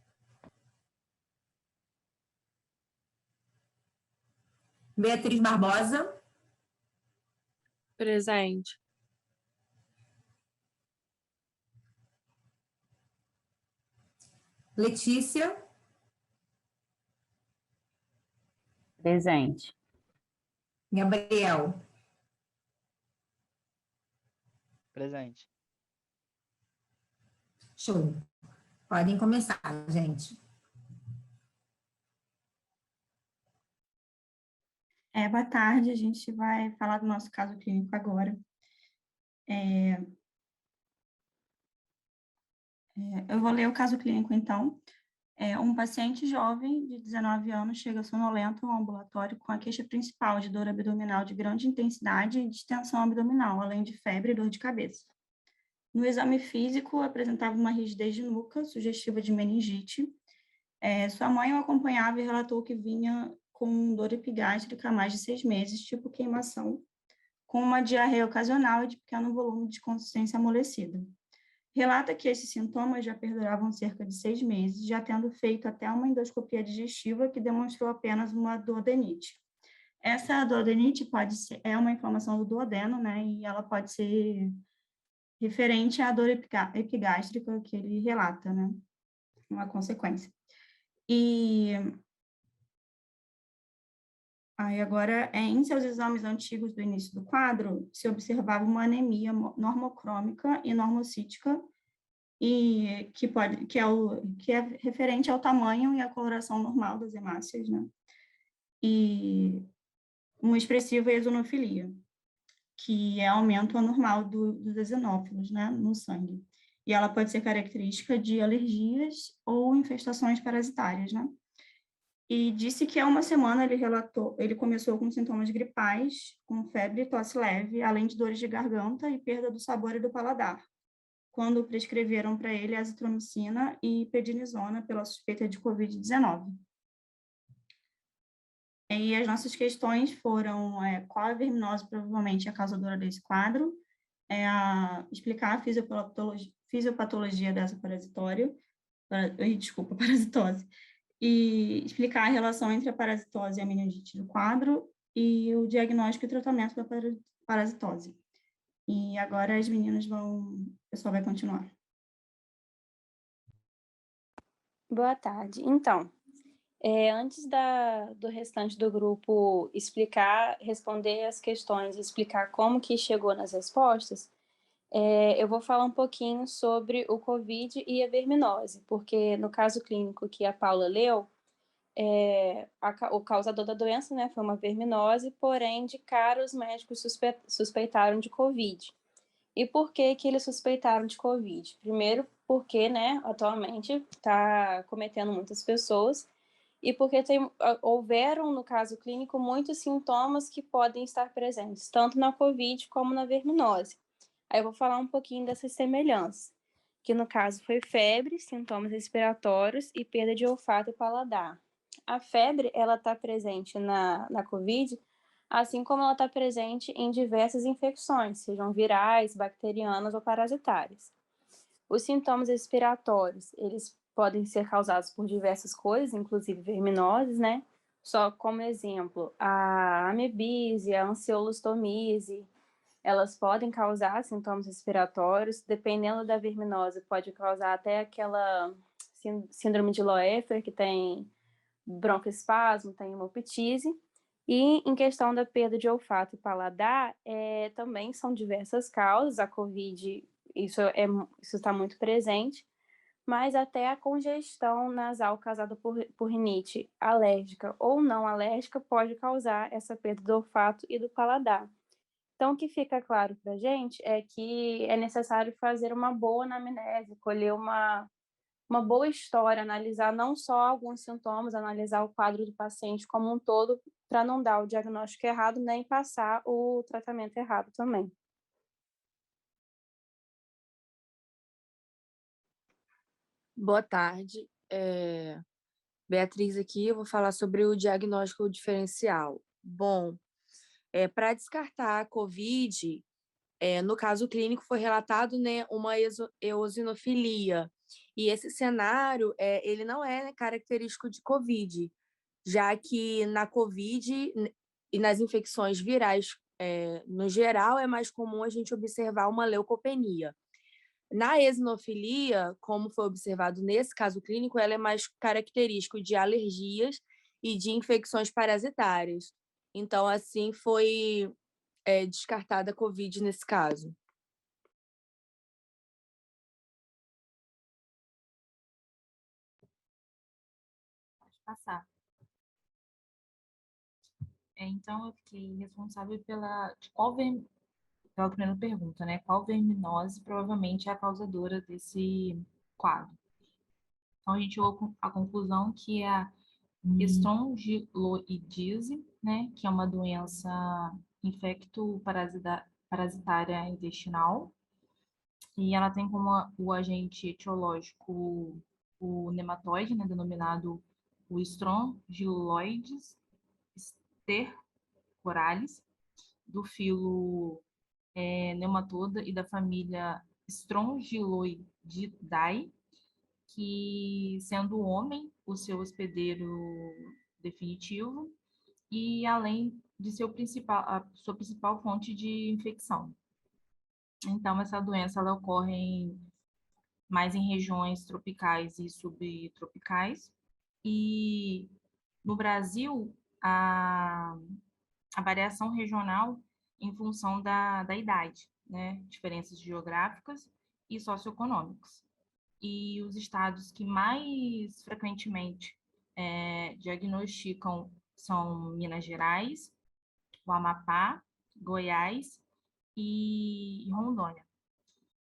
S1: Beatriz Barbosa,
S17: Presente.
S1: Letícia,
S18: Presente.
S1: Gabriel.
S19: Presente.
S1: Show. Podem começar, gente.
S15: Boa tarde, a gente vai falar do nosso caso clínico agora. Eu vou ler o caso clínico, então. Um paciente jovem de 19 anos chega sonolento ao ambulatório com a queixa principal de dor abdominal de grande intensidade e distensão abdominal, além de febre e dor de cabeça. No exame físico, apresentava uma rigidez de nuca, sugestiva de meningite. Sua mãe o acompanhava e relatou que vinha com dor epigástrica há mais de 6 meses, tipo queimação, com uma diarreia ocasional e de pequeno volume de consistência amolecida. Relata que esses sintomas já perduravam cerca de 6 meses, já tendo feito até uma endoscopia digestiva que demonstrou apenas uma duodenite. Essa duodenite é uma inflamação do duodeno, né, e ela pode ser referente à dor epigástrica que ele relata, né, uma consequência. E aí agora, em seus exames antigos do início do quadro, se observava uma anemia normocrômica e normocítica, e que é referente ao tamanho e à coloração normal das hemácias, né? E uma expressiva eosinofilia, que é aumento anormal dos eosinófilos, né, no sangue. E ela pode ser característica de alergias ou infestações parasitárias, né? E disse que há uma semana ele começou com sintomas gripais, com febre e tosse leve, além de dores de garganta e perda do sabor e do paladar, quando prescreveram para ele azitromicina e prednisona pela suspeita de Covid-19. E as nossas questões foram qual a verminose provavelmente é a causadora desse quadro, explicar a fisiopatologia dessa parasitose, e explicar a relação entre a parasitose e a meningite do quadro e o diagnóstico e tratamento da parasitose. E agora as meninas o pessoal vai continuar.
S18: Boa tarde. Então, antes do restante do grupo responder as questões e explicar como que chegou nas respostas, eu vou falar um pouquinho sobre o COVID e a verminose, porque no caso clínico que a Paula leu, o causador da doença, né, foi uma verminose, porém, de cara, os médicos suspeitaram de COVID. E por que eles suspeitaram de COVID? Primeiro, porque, né, atualmente está cometendo muitas pessoas, e porque houveram, no caso clínico, muitos sintomas que podem estar presentes, tanto na COVID como na verminose. Aí eu vou falar um pouquinho dessas semelhanças, que no caso foi febre, sintomas respiratórios e perda de olfato e paladar. A febre, ela está presente na COVID, assim como ela está presente em diversas infecções, sejam virais, bacterianas ou parasitárias. Os sintomas respiratórios, eles podem ser causados por diversas coisas, inclusive verminoses, né? Só como exemplo, a amebise, a anseolostomise, elas podem causar sintomas respiratórios, dependendo da verminose, pode causar até aquela síndrome de Loeffler, que tem broncoespasmo, tem hemoptise. E em questão da perda de olfato e paladar, também são diversas causas. A COVID, isso está muito presente, mas até a congestão nasal causada por rinite alérgica ou não alérgica pode causar essa perda do olfato e do paladar. Então, o que fica claro para a gente é que é necessário fazer uma boa anamnese, colher uma boa história, analisar não só alguns sintomas, analisar o quadro do paciente como um todo, para não dar o diagnóstico errado, nem passar o tratamento errado também.
S17: Boa tarde. Beatriz aqui, eu vou falar sobre o diagnóstico diferencial. Bom, para descartar a COVID, No caso clínico foi relatado, né, uma eosinofilia, e esse cenário, ele não é, né, característico de COVID, já que na COVID e nas infecções virais, no geral, é mais comum a gente observar uma leucopenia. Na eosinofilia, como foi observado nesse caso clínico, ela é mais característico de alergias e de infecções parasitárias. Então, assim, foi descartada a COVID nesse caso.
S14: Pode passar. Então, eu fiquei responsável pela primeira pergunta, né? Qual verminose provavelmente é a causadora desse quadro? Então, a gente chegou à conclusão que é a estrongiloidise, né? Que é uma doença infecto-parasitária intestinal, e ela tem como o agente etiológico o nematóide, né? Denominado o Strongyloides stercoralis, do filo Nematoda e da família Strongyloididae, que, sendo o homem o seu hospedeiro definitivo, e além de a sua principal fonte de infecção. Então, essa doença ela ocorre mais em regiões tropicais e subtropicais. E no Brasil, a variação regional em função da idade, né? Diferenças geográficas e socioeconômicas. E os estados que mais frequentemente diagnosticam são Minas Gerais, o Amapá, Goiás e Rondônia.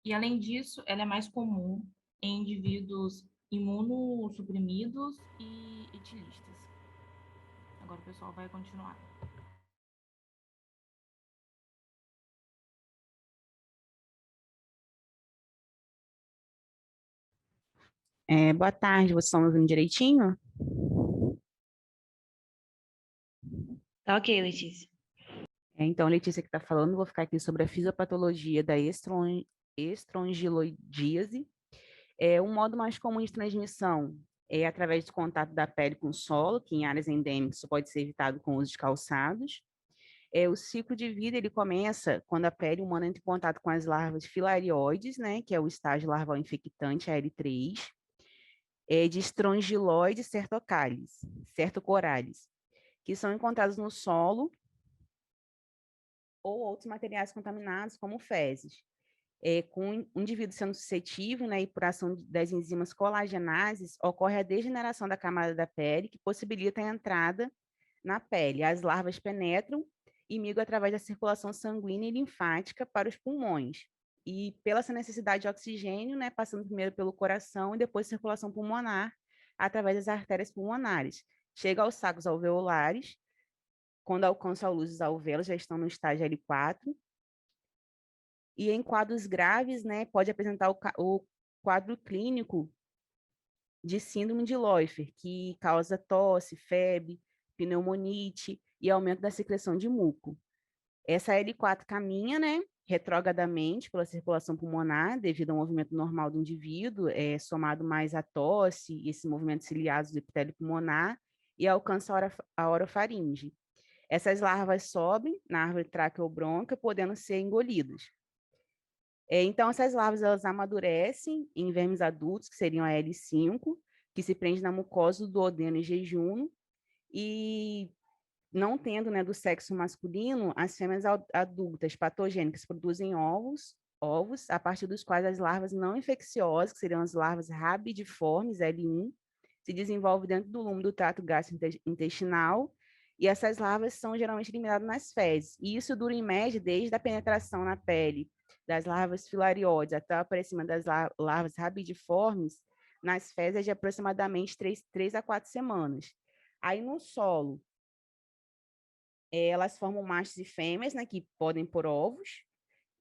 S14: E, além disso, ela é mais comum em indivíduos imunossuprimidos e etilistas. Agora o pessoal vai continuar.
S20: Boa tarde, vocês estão me ouvindo direitinho?
S16: Tá ok, Letícia.
S20: Então, Letícia que está falando, vou ficar aqui sobre a fisiopatologia da estrongiloidíase. Um modo mais comum de transmissão é através do contato da pele com o solo, que em áreas endêmicas isso pode ser evitado com o uso de calçados. O ciclo de vida ele começa quando a pele humana entra em contato com as larvas filarioides, né, que é o estágio larval infectante AL3, de Strongyloides certocoralis, que são encontrados no solo ou outros materiais contaminados, como fezes. Com o indivíduo sendo suscetível, né, e por ação das enzimas colagenases, ocorre a degeneração da camada da pele, que possibilita a entrada na pele. As larvas penetram e migram através da circulação sanguínea e linfática para os pulmões. E pela essa necessidade de oxigênio, né, passando primeiro pelo coração e depois circulação pulmonar, através das artérias pulmonares. Chega aos sacos alveolares, quando alcança a luz dos alvéolos, já estão no estágio L4, e em quadros graves, né, pode apresentar o quadro clínico de síndrome de Leufer, que causa tosse, febre, pneumonite e aumento da secreção de muco. Essa L4 caminha, né, retrogradamente pela circulação pulmonar, devido ao movimento normal do indivíduo, somado mais à tosse e esses movimentos ciliados do epitélio pulmonar, e alcança a orofaringe. Essas larvas sobem na árvore traqueobronca, podendo ser engolidas. Então, essas larvas elas amadurecem em vermes adultos, que seriam a L5, que se prende na mucosa do duodeno e jejum, e não tendo, né, do sexo masculino, as fêmeas adultas patogênicas produzem ovos, a partir dos quais as larvas não infecciosas, que seriam as larvas rabidiformes, L1, se desenvolvem dentro do lume do trato gastrointestinal, e essas larvas são geralmente eliminadas nas fezes. E isso dura, em média, desde a penetração na pele das larvas filarióides até o aparecimento das larvas rabidiformes nas fezes de aproximadamente 3 a 4 semanas. Aí, no solo, elas formam machos e fêmeas, né, que podem pôr ovos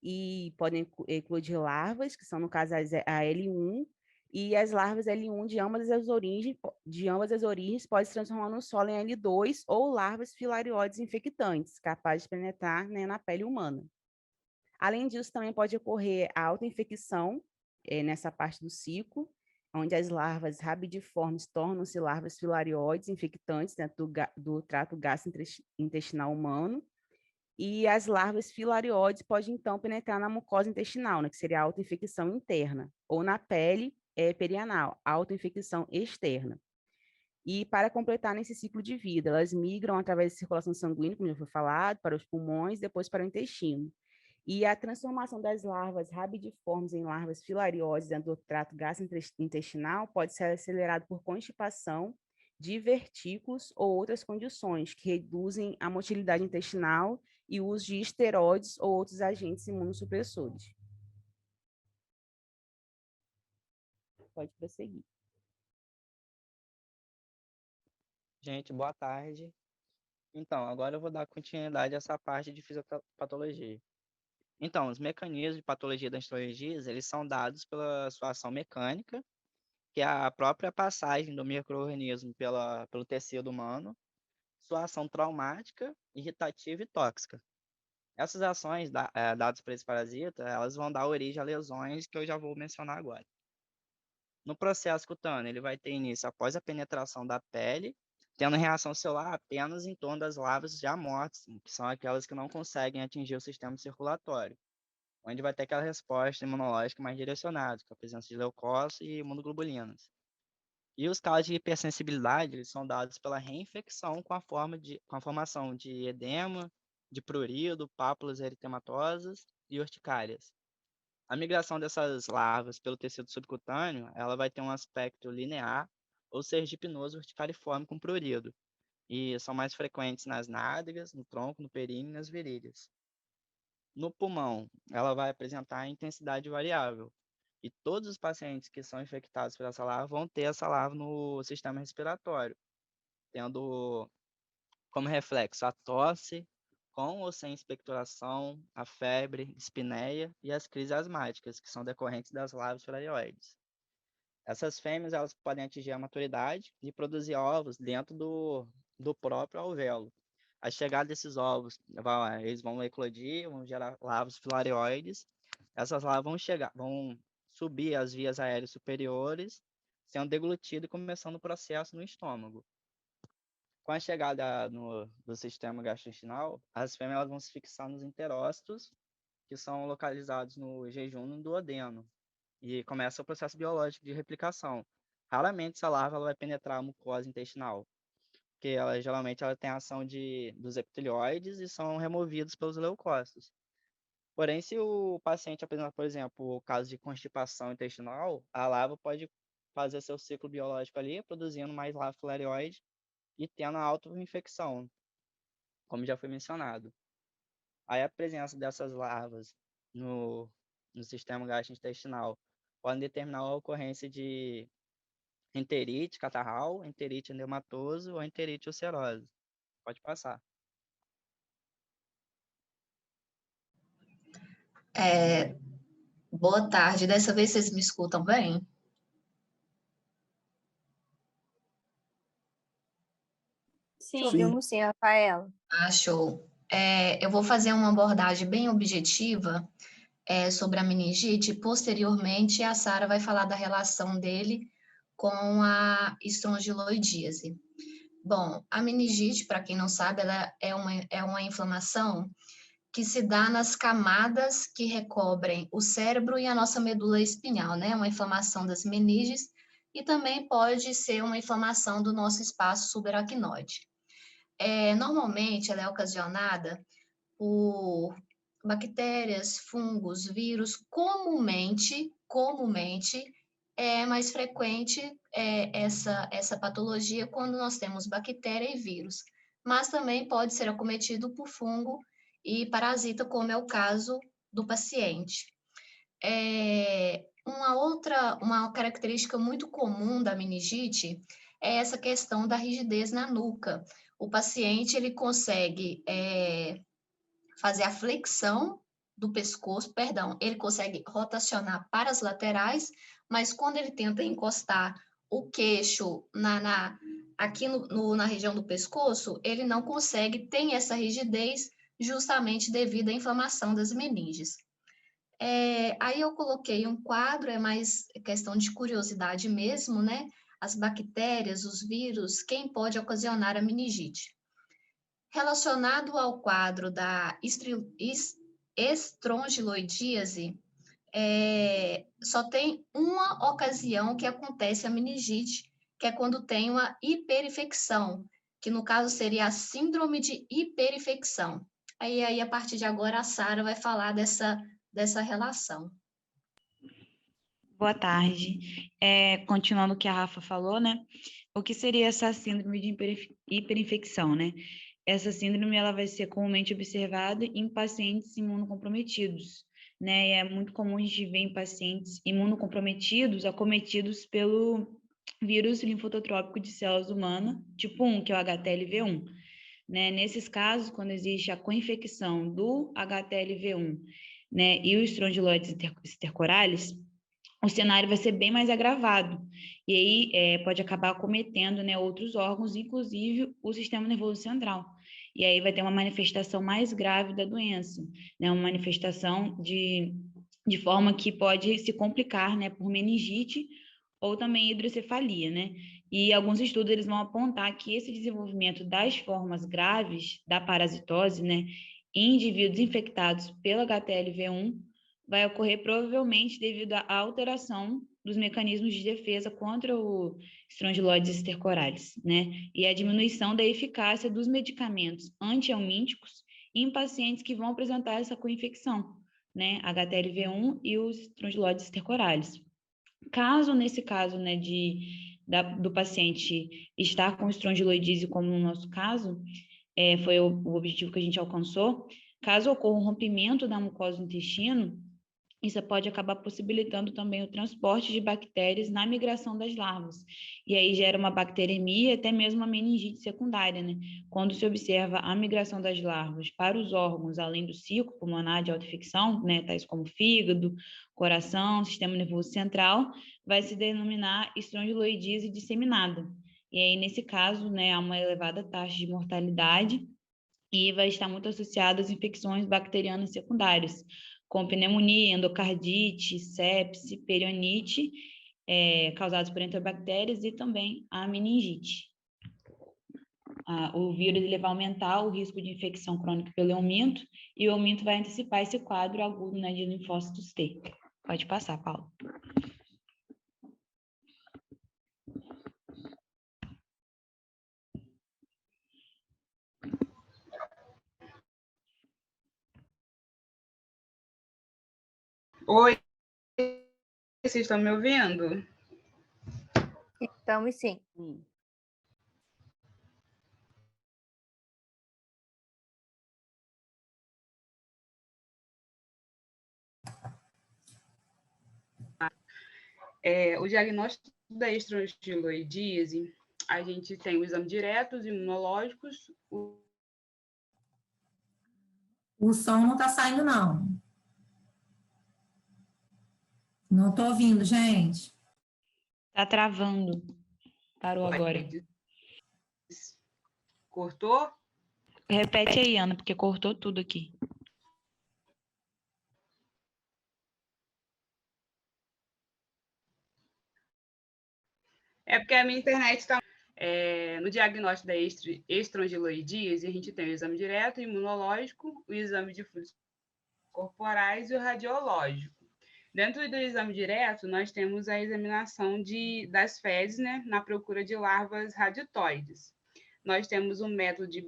S20: e podem eclodir larvas, que são, no caso, a L1, e as larvas L1 de ambas as origens podem se transformar no solo em L2 ou larvas filarioides infectantes, capazes de penetrar, né, na pele humana. Além disso, também pode ocorrer a autoinfecção nessa parte do ciclo, onde as larvas rabidiformes tornam-se larvas filarioides infectantes dentro do trato gastrointestinal humano, e as larvas filarioides podem, então, penetrar na mucosa intestinal, né, que seria a autoinfecção interna, ou na pele perianal, autoinfecção externa. E para completar nesse ciclo de vida, elas migram através da circulação sanguínea, como já foi falado, para os pulmões, depois para o intestino. E a transformação das larvas rabidiformes em larvas filarioses dentro do trato gastrointestinal pode ser acelerado por constipação, divertículos ou outras condições que reduzem a motilidade intestinal e o uso de esteroides ou outros agentes imunossupressores. Pode prosseguir.
S19: Gente, boa tarde. Então, agora eu vou dar continuidade a essa parte de fisiopatologia. Então, os mecanismos de patologia das alergias, eles são dados pela sua ação mecânica, que é a própria passagem do micro-organismo pelo tecido humano, sua ação traumática, irritativa e tóxica. Essas ações dadas por esse parasita, elas vão dar origem a lesões que eu já vou mencionar agora. No processo cutâneo, ele vai ter início após a penetração da pele, tendo reação celular apenas em torno das larvas já mortas, que são aquelas que não conseguem atingir o sistema circulatório, onde vai ter aquela resposta imunológica mais direcionada, com a presença de leucócitos e imunoglobulinas. E os casos de hipersensibilidade, eles são dados pela reinfecção com a formação de edema, de prurido, pápulas eritematosas e urticárias. A migração dessas larvas pelo tecido subcutâneo, ela vai ter um aspecto linear, ou sergipinoso urticariforme com prurido, e são mais frequentes nas nádegas, no tronco, no períneo e nas virilhas. No pulmão, ela vai apresentar intensidade variável, e todos os pacientes que são infectados por essa larva vão ter essa larva no sistema respiratório, tendo como reflexo a tosse, com ou sem expectoração, a febre, dispneia e as crises asmáticas, que são decorrentes das larvas filarioides. Essas fêmeas, elas podem atingir a maturidade e produzir ovos dentro do próprio alvéolo. A chegada desses ovos, eles vão eclodir, vão gerar larvas filarioides. Essas larvas vão subir as vias aéreas superiores, sendo deglutidas e começando o processo no estômago. Com a chegada do sistema gastrointestinal, as fêmeas vão se fixar nos enterócitos, que são localizados no jejum e no duodeno, e começa o processo biológico de replicação. Raramente essa larva ela vai penetrar a mucosa intestinal, porque geralmente ela tem a ação dos epitelioides e são removidos pelos leucócitos. Porém, se o paciente apresentar, por exemplo, o caso de constipação intestinal, a larva pode fazer seu ciclo biológico ali, produzindo mais larva filarioide e tendo a autoinfecção, como já foi mencionado. Aí a presença dessas larvas no sistema gastrointestinal pode determinar a ocorrência de enterite catarral, enterite endematoso ou enterite ulcerosa. Pode passar.
S21: Boa tarde. Dessa vez vocês me escutam bem?
S5: Sim. Ouvimos sim, Rafaela.
S21: Show. Eu vou fazer uma abordagem bem objetiva sobre a meningite. Posteriormente, a Sara vai falar da relação dele com a estrongiloidíase. Bom, a meningite, para quem não sabe, ela é uma inflamação que se dá nas camadas que recobrem o cérebro e a nossa medula espinhal, né? Uma inflamação das meninges e também pode ser uma inflamação do nosso espaço subaracnoide. Normalmente, ela é ocasionada por bactérias, fungos, vírus. Comumente é mais frequente essa patologia quando nós temos bactéria e vírus, mas também pode ser acometido por fungo e parasita, como é o caso do paciente. Uma característica muito comum da meningite é essa questão da rigidez na nuca. O paciente ele consegue fazer a flexão do pescoço, ele consegue rotacionar para as laterais, mas quando ele tenta encostar o queixo aqui na região do pescoço, ele não consegue, tem essa rigidez justamente devido à inflamação das meninges. Aí eu coloquei um quadro, é mais questão de curiosidade mesmo, né? As bactérias, os vírus, quem pode ocasionar a meningite. Relacionado ao quadro da estrongiloidíase, só tem uma ocasião que acontece a meningite, que é quando tem uma hiperinfecção, que no caso seria a síndrome de hiperinfecção. Aí a partir de agora, a Sara vai falar dessa relação.
S16: Boa tarde. Continuando o que a Rafa falou, né? O que seria essa síndrome de hiperinfecção, né? Essa síndrome ela vai ser comumente observada em pacientes imunocomprometidos, né? E é muito comum a gente ver em pacientes imunocomprometidos acometidos pelo vírus linfotrópico de células humanas, tipo 1, que é o HTLV1. Né? Nesses casos, quando existe a co-infecção do HTLV1, né, e os estrongiloides stercoralis, o cenário vai ser bem mais agravado, e aí pode acabar acometendo, né, outros órgãos, inclusive o sistema nervoso central, e aí vai ter uma manifestação mais grave da doença, né, uma manifestação de forma que pode se complicar, né, por meningite ou também hidrocefalia, né, e alguns estudos eles vão apontar que esse desenvolvimento das formas graves da parasitose, né, em indivíduos infectados pelo HTLV1 vai ocorrer provavelmente devido à alteração dos mecanismos de defesa contra o estrongiloides stercoralis, né, e a diminuição da eficácia dos medicamentos antihelmínticos em pacientes que vão apresentar essa co-infecção, né, HTLV1 e os estrongiloides stercoralis. Caso, nesse caso, né, do paciente estar com estrongiloidise, como no nosso caso, foi o objetivo que a gente alcançou, caso ocorra um rompimento da mucosa do intestino, isso pode acabar possibilitando também o transporte de bactérias na migração das larvas. E aí gera uma bacteremia, até mesmo uma meningite secundária, né? Quando se observa a migração das larvas para os órgãos, além do ciclo pulmonar de autoinfecção, né? Tais como fígado, coração, sistema nervoso central, vai se denominar estrongiloidise disseminada. E aí, nesse caso, né, há uma elevada taxa de mortalidade e vai estar muito associada às infecções bacterianas secundárias, com pneumonia, endocardite, sepse, perionite, causados por enterobactérias e também a meningite. O vírus ele vai aumentar o risco de infecção crônica pelo euminto e o euminto vai antecipar esse quadro agudo, né, de linfócitos T. Pode passar, Paulo.
S3: Oi, vocês estão me ouvindo?
S5: Estamos sim.
S3: O diagnóstico da estrongiloidíase, a gente tem o exame direto, os imunológicos.
S1: O som não está saindo, não. Não estou ouvindo, gente.
S16: Tá travando. Parou agora.
S3: Cortou?
S16: Repete aí, Ana, porque cortou tudo aqui.
S3: É porque a minha internet está... no diagnóstico da estrongiloidíase, a gente tem o exame direto, o imunológico, o exame de fluidos corporais e o radiológico. Dentro do exame direto, nós temos a examinação das fezes, né, na procura de larvas radiotoides. Nós temos o método de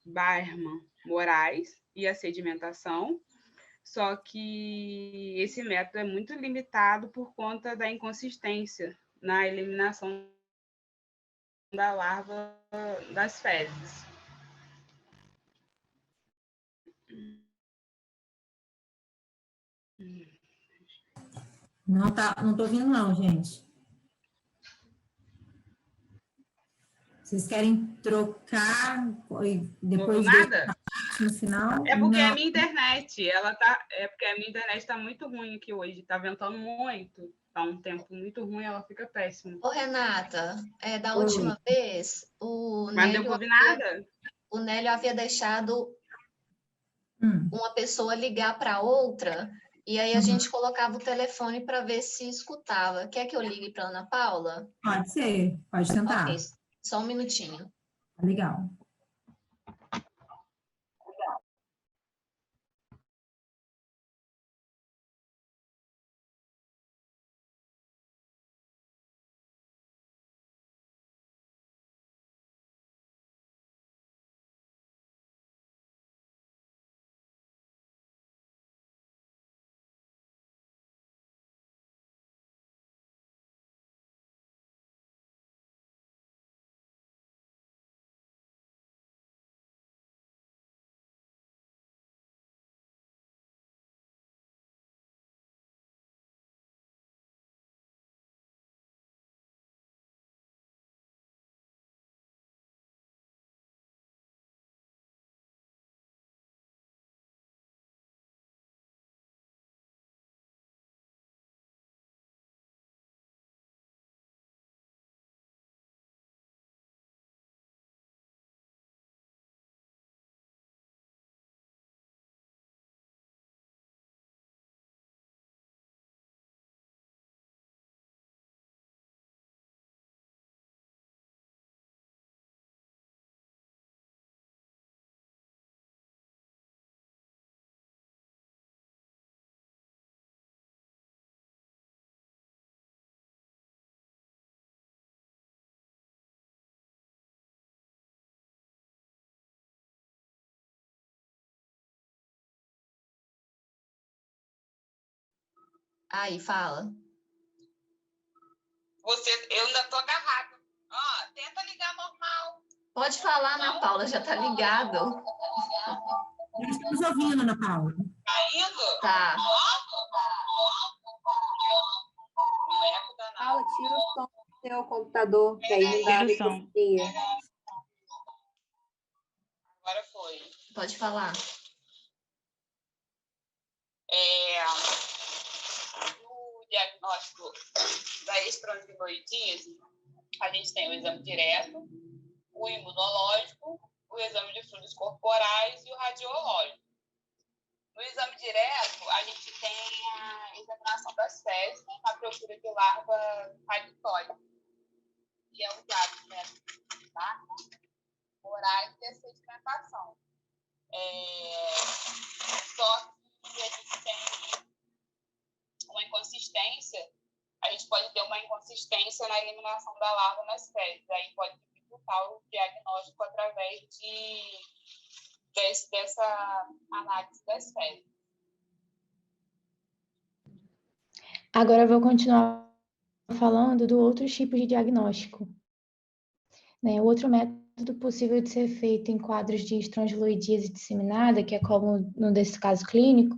S3: Barman-Morais e a sedimentação, só que esse método é muito limitado por conta da inconsistência na eliminação da larva das fezes.
S1: Não estou ouvindo, não, gente. Vocês querem trocar depois
S3: nada?
S1: No final?
S3: É porque
S1: não.
S3: a minha internet, porque a minha internet está muito ruim aqui hoje, está ventando muito, está um tempo muito ruim, ela fica péssima.
S21: Ô, Renata, da última vez,
S3: Mas não deu para ouvir nada?
S21: O Nélio havia deixado uma pessoa ligar para outra E aí a gente colocava o telefone para ver se escutava. Quer que eu ligue para Ana Paula?
S1: Pode ser, pode tentar.
S21: Ok, só um minutinho.
S1: Legal.
S21: Aí, fala.
S3: Eu ainda tô agarrado. Ó, tenta ligar normal.
S21: Pode falar, Ana Paula, já tá ligado.
S1: Estamos ouvindo, Ana Paula.
S3: Tá indo?
S21: Tá.
S5: Paula, tira o som do seu computador, que aí não dá alegoria.
S3: Agora foi.
S21: Pode falar.
S3: No diagnóstico da estrongiloidíase, a gente tem o exame direto, o imunológico, o exame de fluidos corporais e o radiológico. No exame direto, a gente tem a examinação das fezes, a procura de larva raditóide, que é usado para orais e a sedimentação. Só que a gente tem uma inconsistência, a gente pode ter uma inconsistência na eliminação da larva nas fezes, aí pode dificultar o diagnóstico através dessa análise das fezes.
S13: Agora eu vou continuar falando do outro tipo de diagnóstico. O outro método possível de ser feito em quadros de estrongiloidíase disseminada, que é como no desse caso clínico,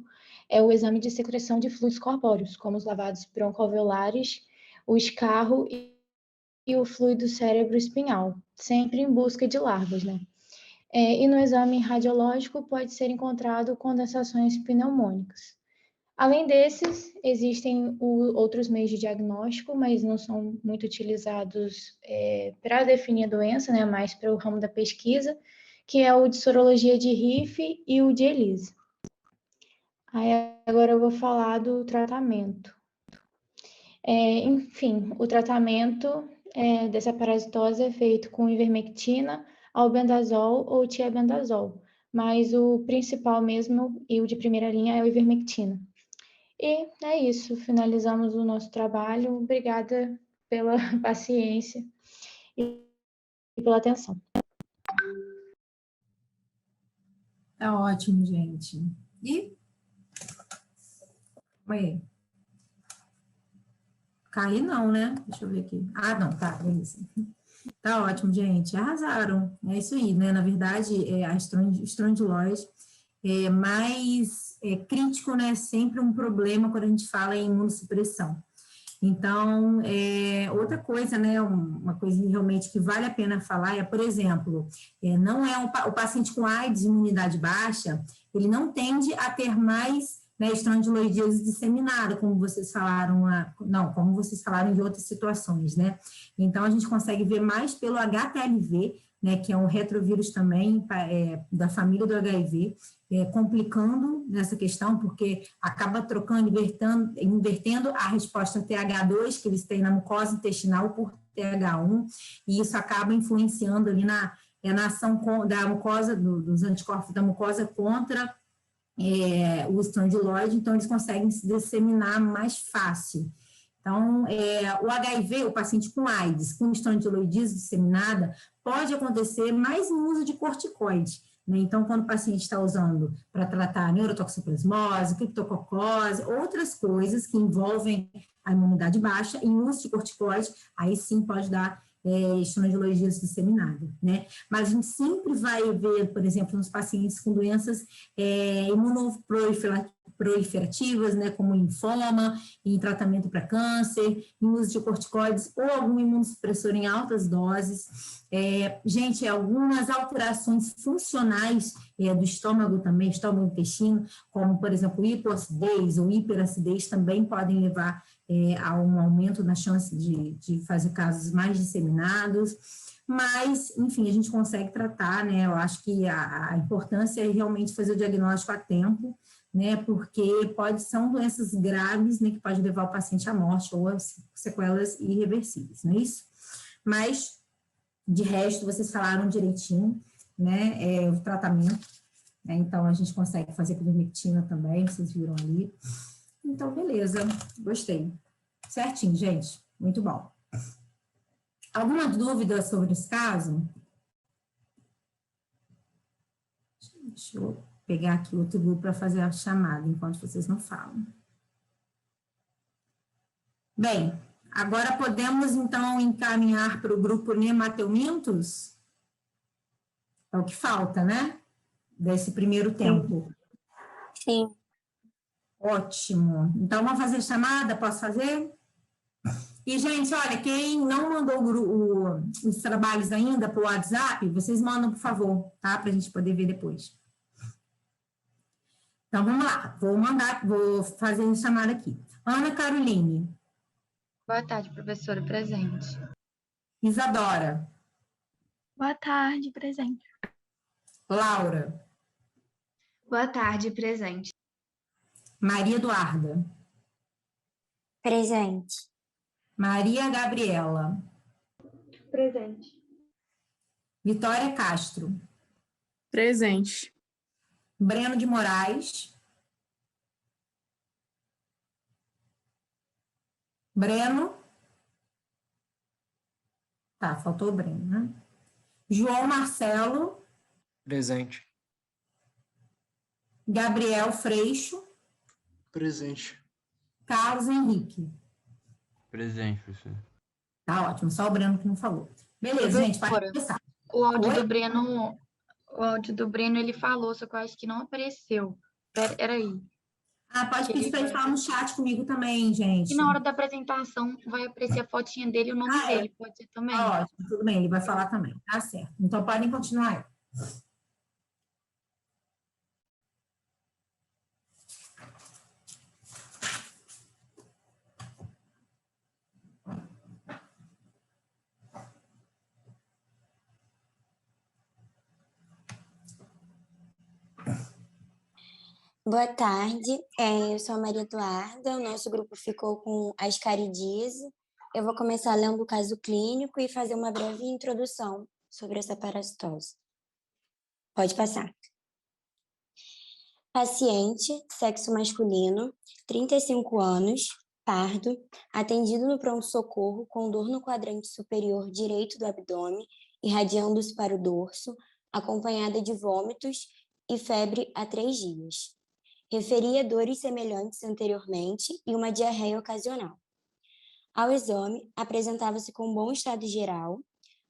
S13: é o exame de secreção de fluidos corpóreos, como os lavados broncoalveolares, o escarro e o fluido cérebro-espinhal, sempre em busca de larvas, E no exame radiológico pode ser encontrado condensações pneumônicas. Além desses, existem outros meios de diagnóstico, mas não são muito utilizados para definir a doença, mais para o ramo da pesquisa, que é o de sorologia de Riff e o de ELISA. Aí agora eu vou falar do tratamento. Enfim, o tratamento dessa parasitose é feito com ivermectina, albendazol ou tiabendazol, mas o principal mesmo e o de primeira linha é o ivermectina. E é isso, finalizamos o nosso trabalho. Obrigada pela paciência e pela atenção.
S1: Tá ótimo, gente. E? Oi. Cair não, né? Deixa eu ver aqui. Ah, não, tá, beleza. Tá ótimo, gente. Arrasaram. É isso aí, né? Na verdade, a estrondilose é mais crítico, né? Sempre um problema quando a gente fala em imunossupressão. Então, outra coisa, né? Uma coisa realmente que vale a pena falar é, por exemplo, não é o paciente com AIDS, imunidade baixa, ele não tende a ter mais né, estrondiloidíase disseminada, como vocês falaram, como vocês falaram de outras situações, né? Então, a gente consegue ver mais pelo HTLV, né, que é um retrovírus também da família do HIV, complicando nessa questão, porque acaba trocando, invertendo a resposta TH2 que eles têm na mucosa intestinal por TH1, e isso acaba influenciando ali na ação da mucosa, dos anticorpos da mucosa contra o estrondiloide, então eles conseguem se disseminar mais fácil. Então, o HIV, o paciente com AIDS, com estrondiloidíase disseminada, pode acontecer mais no uso de corticoide, né? Então, quando o paciente está usando para tratar neurotoxoplasmose, criptococose, outras coisas que envolvem a imunidade baixa, em uso de corticoide, aí sim pode dar estrondiloidíase disseminada, né? Mas a gente sempre vai ver, por exemplo, nos pacientes com doenças imunoproliferativas, né, como linfoma, em tratamento para câncer, em uso de corticoides ou algum imunossupressor em altas doses. Gente, algumas alterações funcionais do estômago também, estômago-intestino, como, por exemplo, hipoacidez ou hiperacidez, também podem levar a um aumento na chance de fazer casos mais disseminados, mas, enfim, a gente consegue tratar, né? Eu acho que a importância é realmente fazer o diagnóstico a tempo, né? Porque são doenças graves, né? Que pode levar o paciente à morte ou a sequelas irreversíveis, não é isso? Mas, de resto, vocês falaram direitinho, né? O tratamento, né? Então, a gente consegue fazer com ivermectina também, vocês viram ali. Então, beleza, gostei. Certinho, gente, muito bom. Alguma dúvida sobre esse caso? Deixa eu pegar aqui outro grupo para fazer a chamada, enquanto vocês não falam. Bem, agora podemos, então, encaminhar para o grupo nemateumintos? É o que falta, né? Desse primeiro tempo.
S5: Sim.
S1: Ótimo. Então, vamos fazer chamada? Posso fazer? E, gente, olha, quem não mandou os trabalhos ainda para o WhatsApp, vocês mandam, por favor, tá? Para a gente poder ver depois. Então, vamos lá. Vou fazer a chamada aqui. Ana Caroline.
S2: Boa tarde, professora. Presente.
S1: Isadora.
S6: Boa tarde, presente.
S1: Laura.
S2: Boa tarde, presente.
S1: Maria Eduarda.
S5: Presente.
S1: Maria Gabriela.
S10: Presente.
S1: Vitória Castro.
S22: Presente.
S1: Breno de Moraes. Breno. Tá, faltou o Breno, né? João Marcelo.
S22: Presente.
S1: Gabriel Freixo.
S22: Presente.
S1: Carlos Henrique.
S7: Presente, professor.
S1: Tá ótimo, só o Breno que não falou. Beleza, gente, pode começar.
S2: O áudio
S1: Oi?
S2: do Breno, ele falou, só que eu acho que não apareceu. Peraí.
S1: Pode pedir para ele falar no chat comigo também, gente.
S2: E na hora da apresentação vai aparecer a fotinha dele e o nome dele, pode ser também.
S1: Ótimo, tudo bem, ele vai falar também, tá certo. Então, podem continuar aí.
S23: Boa tarde, eu sou a Maria Eduarda, o nosso grupo ficou com a ascaridíase. Eu vou começar lendo o caso clínico e fazer uma breve introdução sobre essa parasitose. Pode passar. Paciente, sexo masculino, 35 anos, pardo, atendido no pronto-socorro com dor no quadrante superior direito do abdômen, irradiando-se para o dorso, acompanhada de vômitos e febre há 3 dias. Referia dores semelhantes anteriormente e uma diarreia ocasional. Ao exame, apresentava-se com bom estado geral,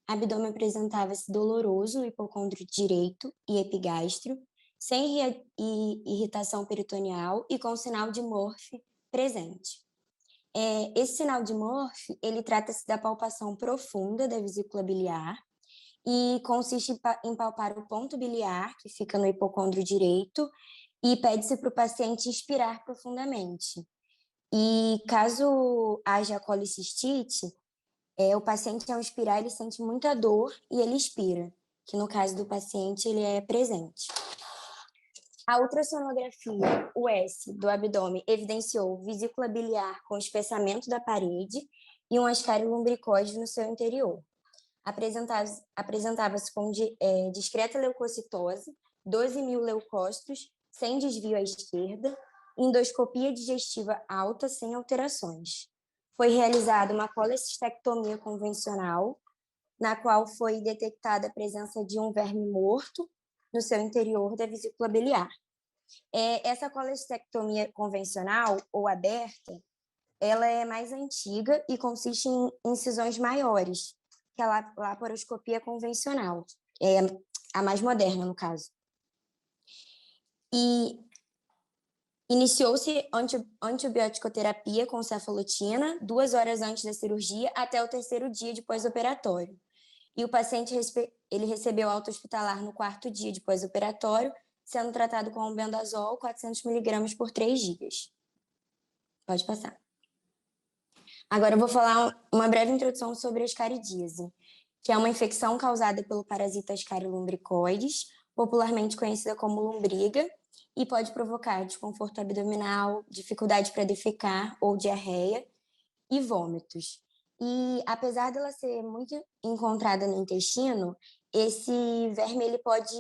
S23: abdômen apresentava-se doloroso, hipocôndrio direito e epigastro, sem irritação peritoneal e com sinal de morfe presente. Esse sinal de morfe, ele trata-se da palpação profunda da vesícula biliar e consiste em palpar o ponto biliar, que fica no hipocôndrio direito, e pede-se para o paciente inspirar profundamente. E caso haja colicistite, o paciente, ao inspirar, ele sente muita dor e ele expira, que no caso do paciente, ele é presente. A ultrassonografia US do abdômen evidenciou vesícula biliar com espessamento da parede e um ascário lumbricóide no seu interior. Apresentava-se com discreta leucocitose, 12.000 leucócitos, sem desvio à esquerda, endoscopia digestiva alta sem alterações. Foi realizada uma colecistectomia convencional, na qual foi detectada a presença de um verme morto no seu interior da vesícula biliar. Essa colecistectomia convencional ou aberta, ela é mais antiga e consiste em incisões maiores que a laparoscopia convencional, a mais moderna, no caso. E iniciou-se antibiótico-terapia com cefalotina 2 horas antes da cirurgia até o 3º dia de pós-operatório. E o paciente ele recebeu alta hospitalar no 4º dia de pós-operatório, sendo tratado com albendazol 400 mg por 3 dias. Pode passar. Agora eu vou falar uma breve introdução sobre a ascaridíase, que é uma infecção causada pelo parasita Ascaris lumbricoides, popularmente conhecida como lombriga, e pode provocar desconforto abdominal, dificuldade para defecar ou diarreia e vômitos. E apesar dela ser muito encontrada no intestino, esse verme ele pode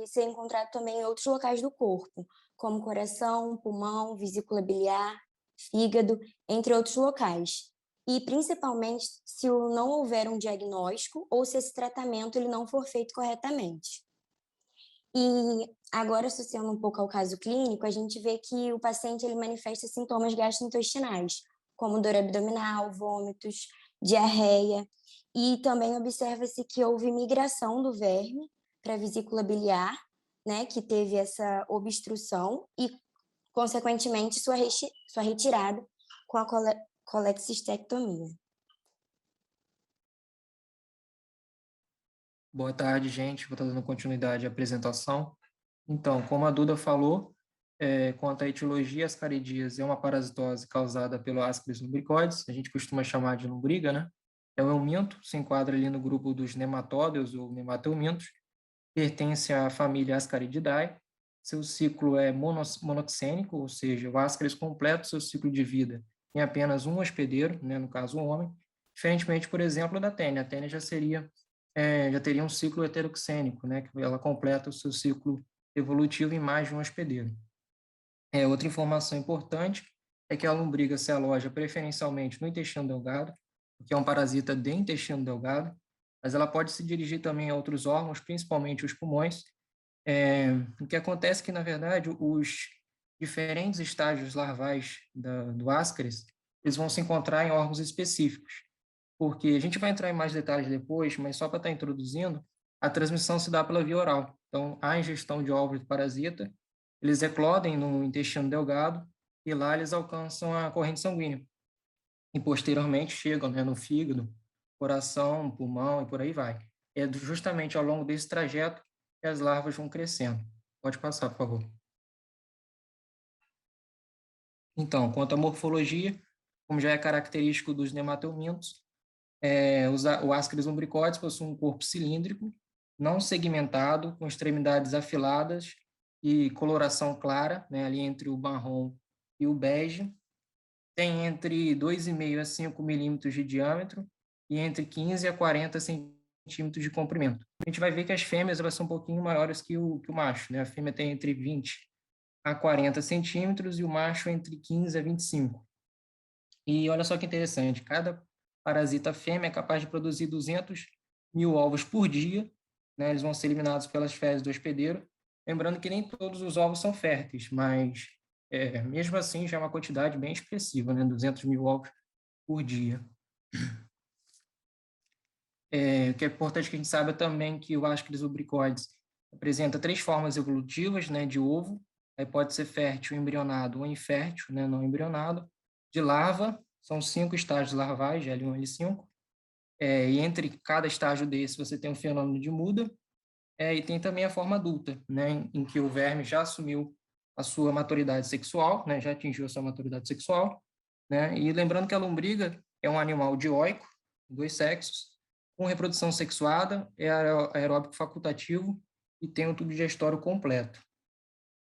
S23: ser encontrado também em outros locais do corpo, como coração, pulmão, vesícula biliar, fígado, entre outros locais. E principalmente se não houver um diagnóstico ou se esse tratamento ele não for feito corretamente. E agora, associando um pouco ao caso clínico, a gente vê que o paciente ele manifesta sintomas gastrointestinais, como dor abdominal, vômitos, diarreia, e também observa-se que houve migração do verme para a vesícula biliar, né, que teve essa obstrução e, consequentemente, sua retirada com a colecistectomia.
S22: Boa tarde, gente. Vou estar dando continuidade à apresentação. Então, como a Duda falou, quanto à etiologia, a ascaridíase é uma parasitose causada pelo Ascaris lumbricoides, a gente costuma chamar de lombriga, né? É um euminto, se enquadra ali no grupo dos nematódeos ou nemateumintos, pertence à família Ascarididae, seu ciclo é monoxênico, ou seja, o Ascaris completa o seu ciclo de vida em apenas um hospedeiro, né, no caso o homem, diferentemente, por exemplo, da tênia. A tênia já teria um ciclo heteroxênico, né, que ela completa o seu ciclo evolutivo em mais de um hospedeiro. Outra informação importante é que a lombriga se aloja preferencialmente no intestino delgado, que é um parasita de intestino delgado, mas ela pode se dirigir também a outros órgãos, principalmente os pulmões. O que acontece é que, na verdade, os diferentes estágios larvais do Ascaris, eles vão se encontrar em órgãos específicos, porque a gente vai entrar em mais detalhes depois, mas só para estar introduzindo, a transmissão se dá pela via oral. Então, a ingestão de ovos do parasita, eles eclodem no intestino delgado e lá eles alcançam a corrente sanguínea. E, posteriormente, chegam, né, no fígado, coração, pulmão e por aí vai. É justamente ao longo desse trajeto que as larvas vão crescendo. Pode passar, por favor. Então, quanto à morfologia, como já é característico dos nemateumintos, o Ascaris lumbricoides possui um corpo cilíndrico, não segmentado, com extremidades afiladas e coloração clara, né, ali entre o marrom e o bege. Tem entre 2,5 a 5 milímetros de diâmetro e entre 15 a 40 centímetros de comprimento. A gente vai ver que as fêmeas elas são um pouquinho maiores que o macho, né? A fêmea tem entre 20 a 40 centímetros e o macho entre 15 a 25. E olha só que interessante, cada parasita fêmea é capaz de produzir 200.000 ovos por dia, né? Eles vão ser eliminados pelas fezes do hospedeiro. Lembrando que nem todos os ovos são férteis, mas mesmo assim já é uma quantidade bem expressiva, né? 200.000 ovos por dia. O que é importante que a gente saiba também que o Ascaris lumbricoides apresenta 3 formas evolutivas, né, de ovo. Aí pode ser fértil embrionado ou infértil, né, não embrionado. De larva, são 5 estágios larvais, de L1 e L5. E entre cada estágio desse você tem um fenômeno de muda. E tem também a forma adulta, né, em que o verme já assumiu a sua maturidade sexual, né? Já atingiu a sua maturidade sexual, né? E lembrando que a lombriga é um animal dioico, dois sexos, com reprodução sexuada, é aeróbico facultativo e tem um tubo digestório completo.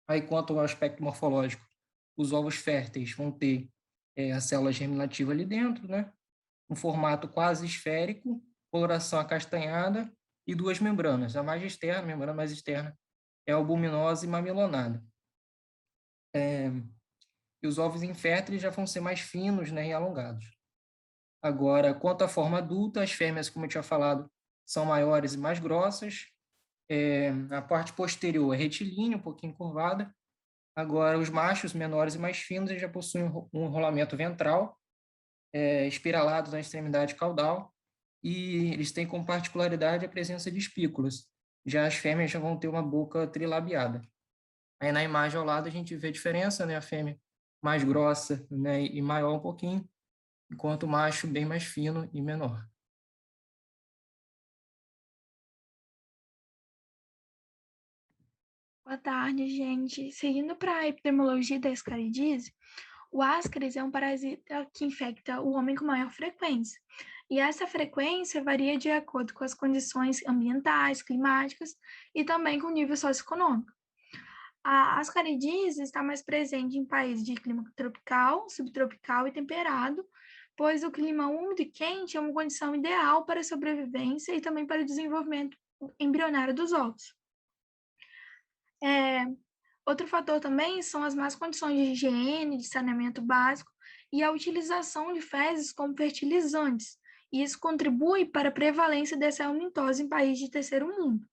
S22: Aí, quanto ao aspecto morfológico, os ovos férteis vão ter a célula germinativa ali dentro, né? Um formato quase esférico, coloração acastanhada e duas membranas. A mais externa, a membrana mais externa, é albuminosa e mamilonada. E os ovos inférteis já vão ser mais finos, né, e alongados. Agora, quanto à forma adulta, as fêmeas, como eu tinha falado, são maiores e mais grossas. A parte posterior é retilínea, um pouquinho curvada. Agora, os machos menores e mais finos eles já possuem um rolamento ventral, espiralado na extremidade caudal, e eles têm como particularidade a presença de espículas. Já as fêmeas já vão ter uma boca trilabiada. Aí na imagem ao lado a gente vê a diferença, né? A fêmea mais grossa, né, e maior um pouquinho, enquanto o macho bem mais fino e menor.
S8: Boa tarde, gente. Seguindo para a epidemiologia da Ascaridise, o Ascaris é um parasita que infecta o homem com maior frequência. E essa frequência varia de acordo com as condições ambientais, climáticas e também com o nível socioeconômico. A ascaridise está mais presente em países de clima tropical, subtropical e temperado, pois o clima úmido e quente é uma condição ideal para a sobrevivência e também para o desenvolvimento embrionário dos ovos. Outro fator também são as más condições de higiene, de saneamento básico e a utilização de fezes como fertilizantes. E isso contribui para a prevalência dessa helmintose em países de terceiro mundo.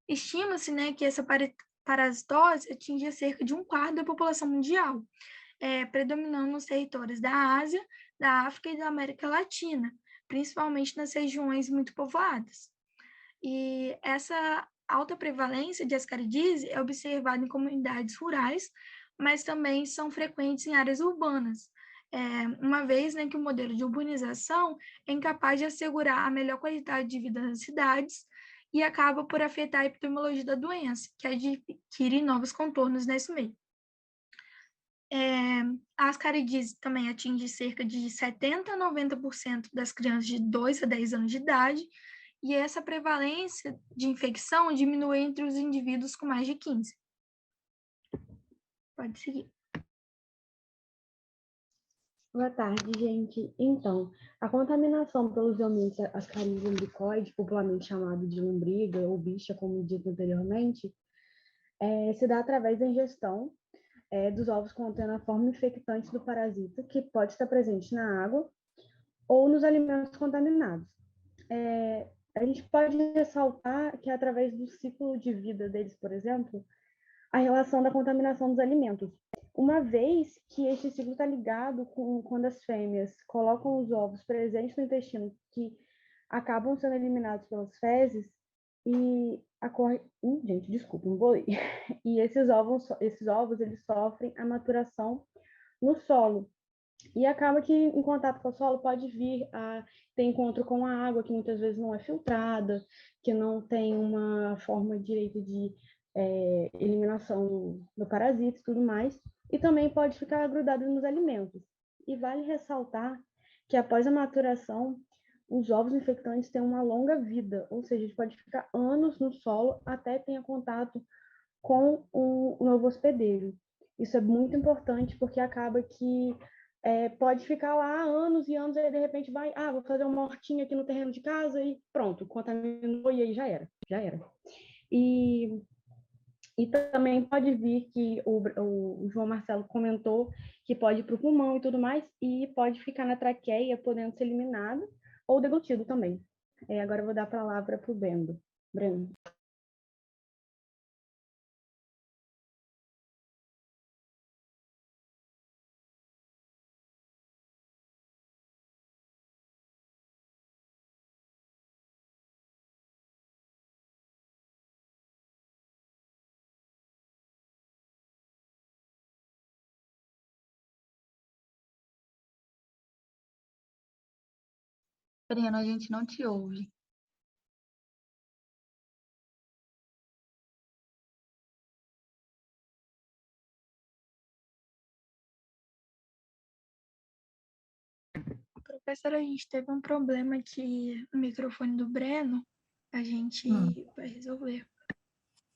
S8: Estima-se, né, que essa parasitose atinge cerca de 1/4 da população mundial, predominando nos territórios da Ásia, da África e da América Latina, principalmente nas regiões muito povoadas. E essa alta prevalência de ascaridise é observada em comunidades rurais, mas também são frequentes em áreas urbanas, uma vez, né, que o modelo de urbanização é incapaz de assegurar a melhor qualidade de vida nas cidades e acaba por afetar a epidemiologia da doença, que adquire novos contornos nesse meio. A ascaridise também atinge cerca de 70% a 90% das crianças de 2 a 10 anos de idade, e essa prevalência de infecção diminui entre os indivíduos com mais de 15. Pode seguir.
S9: Boa tarde, gente. Então, a contaminação pelos helmintos Ascaris lumbricoides, popularmente chamado de lombriga ou bicha, como dito anteriormente, se dá através da ingestão dos ovos contendo a forma infectante do parasita, que pode estar presente na água ou nos alimentos contaminados. A gente pode ressaltar que, através do ciclo de vida deles, por exemplo, a relação da contaminação dos alimentos. Uma vez que este ciclo está ligado com quando as fêmeas colocam os ovos presentes no intestino, que acabam sendo eliminados pelas fezes, e ocorre... gente, desculpa, não vou ler. E esses ovos eles sofrem a maturação no solo. E acaba que, em contato com o solo, pode vir a ter encontro com a água, que muitas vezes não é filtrada, que não tem uma forma direita de eliminação do parasita e tudo mais, e também pode ficar grudado nos alimentos. E vale ressaltar que, após a maturação, os ovos infectantes têm uma longa vida, ou seja, pode ficar anos no solo até tenha contato com o novo hospedeiro. Isso é muito importante, porque acaba que pode ficar lá anos e anos, e aí de repente vai, vou fazer uma hortinha aqui no terreno de casa e pronto, contaminou e aí já era. E também pode vir que o João Marcelo comentou que pode ir para o pulmão e tudo mais, e pode ficar na traqueia, podendo ser eliminado ou deglutido também. Agora eu vou dar a palavra para o Breno.
S2: Breno, a gente não te ouve.
S8: Professora, a gente teve um problema aqui no microfone do Breno, a gente vai resolver.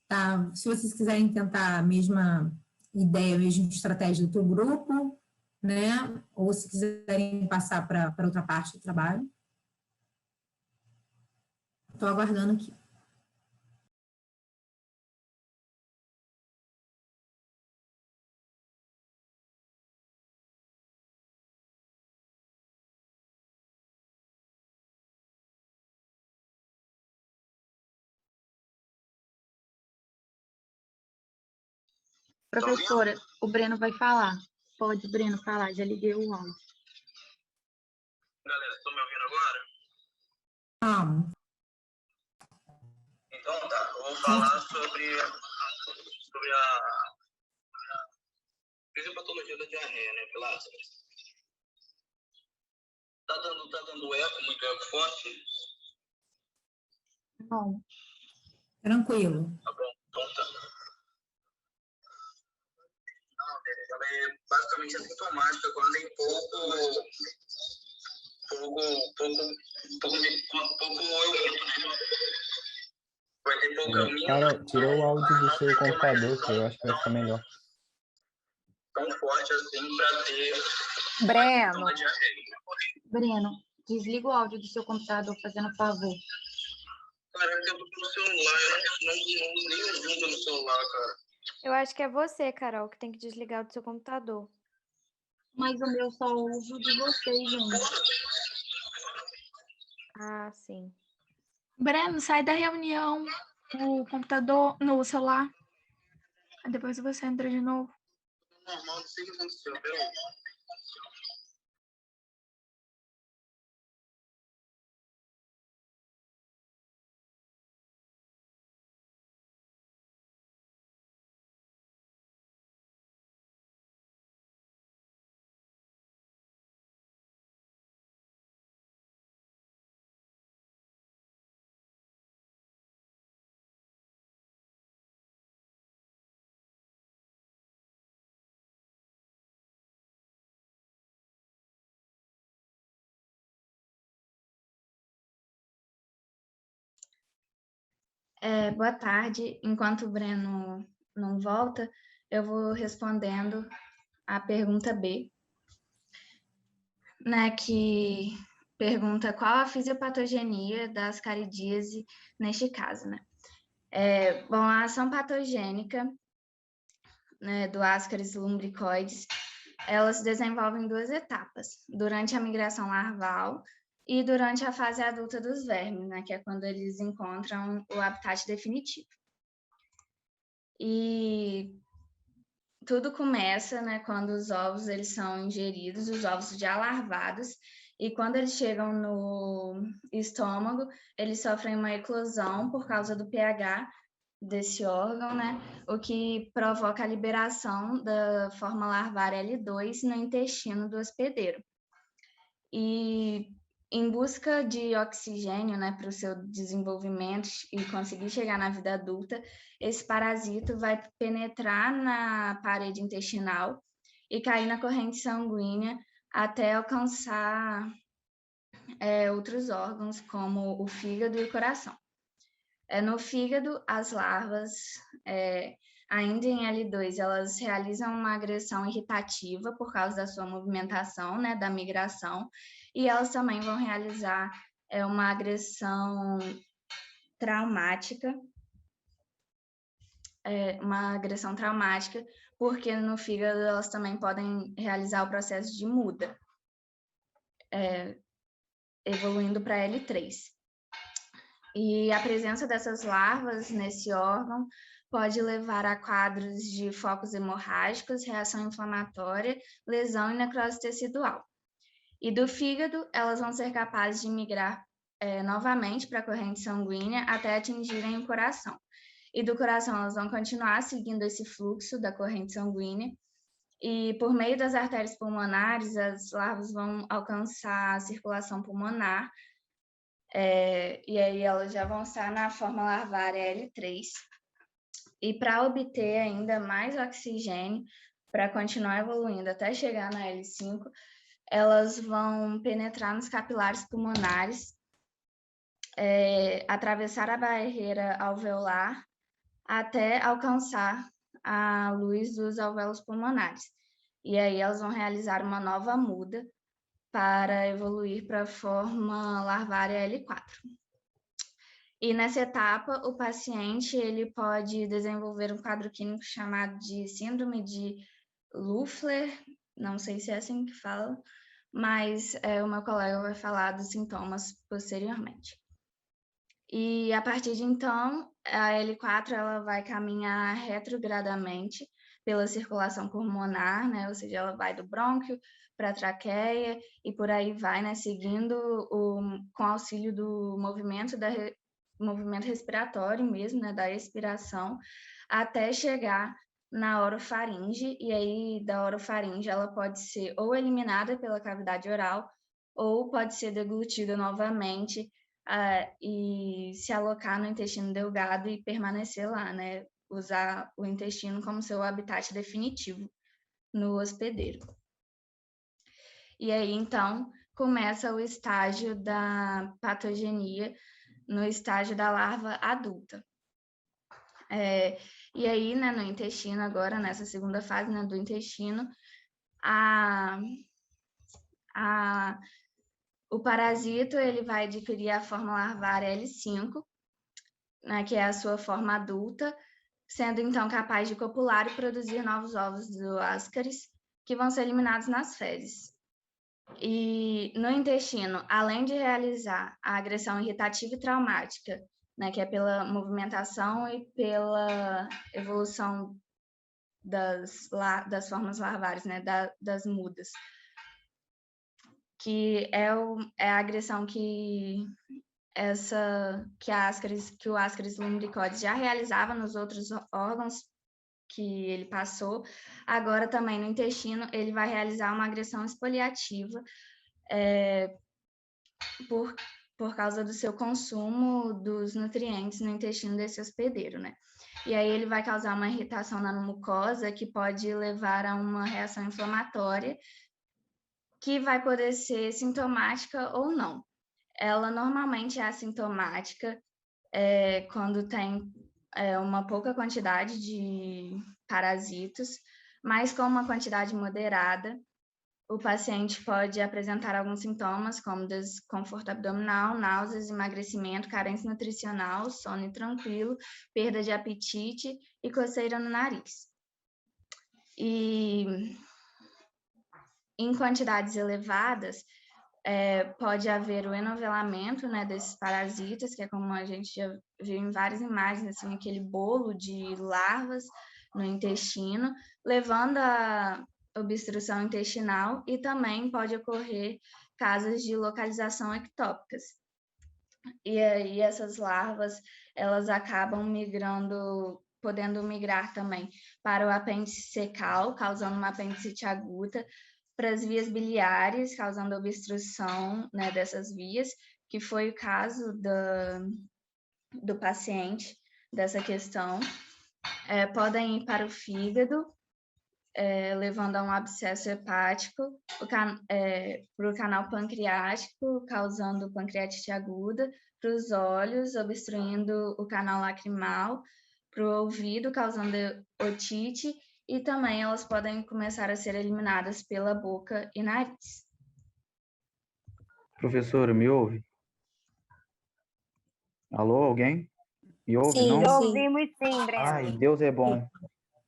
S1: Tá, se vocês quiserem tentar a mesma ideia, a mesma estratégia do teu grupo, né? Ou se quiserem passar para outra parte do trabalho. Estou aguardando aqui.
S2: Professora, o Breno vai falar. Pode, Breno, falar. Já liguei o áudio.
S4: Galera, estão me ouvindo agora? Então tá, eu vou falar sobre a fisiopatologia da diarreia, né, pela Ascaris. Tá dando eco, muito eco forte?
S2: Não.
S1: Tranquilo.
S4: Tá bom, então tá. Não, beleza, ela é basicamente assintomática quando tem pouco eubito, né? Vai ter pouco amino.
S7: Carol, tirou o áudio do seu computador, que eu acho que vai ficar melhor.
S4: Tão forte assim para ter
S5: Breno.
S2: Breno, desliga o áudio do seu computador, fazendo favor.
S4: Cara, eu tô no celular, eu não uso nem o Zoom no celular, cara.
S13: Eu acho que é você, Carol, que tem que desligar do seu computador.
S2: Mas o meu só uso de vocês, gente.
S13: Ah, sim.
S8: Breno, sai da reunião no computador, no celular. Aí depois você entra de novo.
S4: Normal, não sei o que aconteceu, peraí.
S6: Boa tarde. Enquanto o Breno não volta, eu vou respondendo a pergunta B, né, que pergunta qual a fisiopatogenia da ascaridíase neste caso, né? Bom, a ação patogênica, né, do Ascaris lumbricoides, elas se desenvolvem em duas etapas, durante a migração larval e durante a fase adulta dos vermes, né, que é quando eles encontram o habitat definitivo. E tudo começa, né, quando os ovos eles são ingeridos, os ovos já larvados, e quando eles chegam no estômago, eles sofrem uma eclosão por causa do pH desse órgão, né, o que provoca a liberação da forma larvar L2 no intestino do hospedeiro. E em busca de oxigênio, né, para o seu desenvolvimento e conseguir chegar na vida adulta, esse parasito vai penetrar na parede intestinal e cair na corrente sanguínea até alcançar outros órgãos, como o fígado e o coração. No fígado, as larvas, ainda em L2, elas realizam uma agressão irritativa por causa da sua movimentação, né, da migração, e elas também vão realizar uma agressão traumática, porque no fígado elas também podem realizar o processo de muda, evoluindo para L3. E a presença dessas larvas nesse órgão pode levar a quadros de focos hemorrágicos, reação inflamatória, lesão e necrose tecidual. E do fígado, elas vão ser capazes de migrar novamente para a corrente sanguínea até atingirem o coração. E do coração, elas vão continuar seguindo esse fluxo da corrente sanguínea. E por meio das artérias pulmonares, as larvas vão alcançar a circulação pulmonar, e aí elas já vão estar na forma larvária L3. E para obter ainda mais oxigênio, para continuar evoluindo até chegar na L5, elas vão penetrar nos capilares pulmonares, atravessar a barreira alveolar até alcançar a luz dos alvéolos pulmonares. E aí elas vão realizar uma nova muda para evoluir para a forma larvária L4. E nessa etapa, o paciente ele pode desenvolver um quadro clínico chamado de síndrome de Loeffler, não sei se é assim que fala, mas o meu colega vai falar dos sintomas posteriormente. E a partir de então, a L4 ela vai caminhar retrogradamente pela circulação pulmonar, né? Ou seja, ela vai do brônquio para a traqueia e por aí vai, né? Seguindo com auxílio do movimento respiratório mesmo, né? Da expiração, até chegar na orofaringe, e aí da orofaringe ela pode ser ou eliminada pela cavidade oral ou pode ser deglutida novamente e se alocar no intestino delgado e permanecer lá, né? Usar o intestino como seu habitat definitivo no hospedeiro. E aí, então, começa o estágio da patogenia no estágio da larva adulta. E aí, né, no intestino agora, nessa segunda fase, né, do intestino, o parasito ele vai adquirir a forma larvária L5, né, que é a sua forma adulta, sendo então capaz de copular e produzir novos ovos do Ascaris, que vão ser eliminados nas fezes. E no intestino, além de realizar a agressão irritativa e traumática, né, que é pela movimentação e pela evolução das formas larvárias, né, das mudas, que é a agressão que o Ascaris lumbricoides já realizava nos outros órgãos que ele passou. Agora também no intestino ele vai realizar uma agressão exfoliativa por causa do seu consumo dos nutrientes no intestino desse hospedeiro, né? E aí ele vai causar uma irritação na mucosa que pode levar a uma reação inflamatória que vai poder ser sintomática ou não. Ela normalmente é assintomática quando tem uma pouca quantidade de parasitos, mas com uma quantidade moderada, o paciente pode apresentar alguns sintomas, como desconforto abdominal, náuseas, emagrecimento, carência nutricional, sono intranquilo, perda de apetite e coceira no nariz. E em quantidades elevadas, pode haver o enovelamento, né, desses parasitas, que é como a gente já viu em várias imagens, assim, aquele bolo de larvas no intestino, levando a obstrução intestinal, e também pode ocorrer casos de localização ectópicas. E aí essas larvas, elas acabam podendo migrar também para o apêndice cecal, causando uma apendicite aguda, para as vias biliares, causando obstrução, né, dessas vias, que foi o caso do paciente, dessa questão. Podem ir para o fígado, levando a um abscesso hepático, para o canal pancreático, causando pancreatite aguda, para os olhos, obstruindo o canal lacrimal, para o ouvido, causando otite, e também elas podem começar a ser eliminadas pela boca e nariz.
S11: Professora, me ouve? Alô, alguém? Me ouve,
S5: Sim,
S11: não?
S5: ouvimos sim, Breno.
S11: Ai, Deus é bom.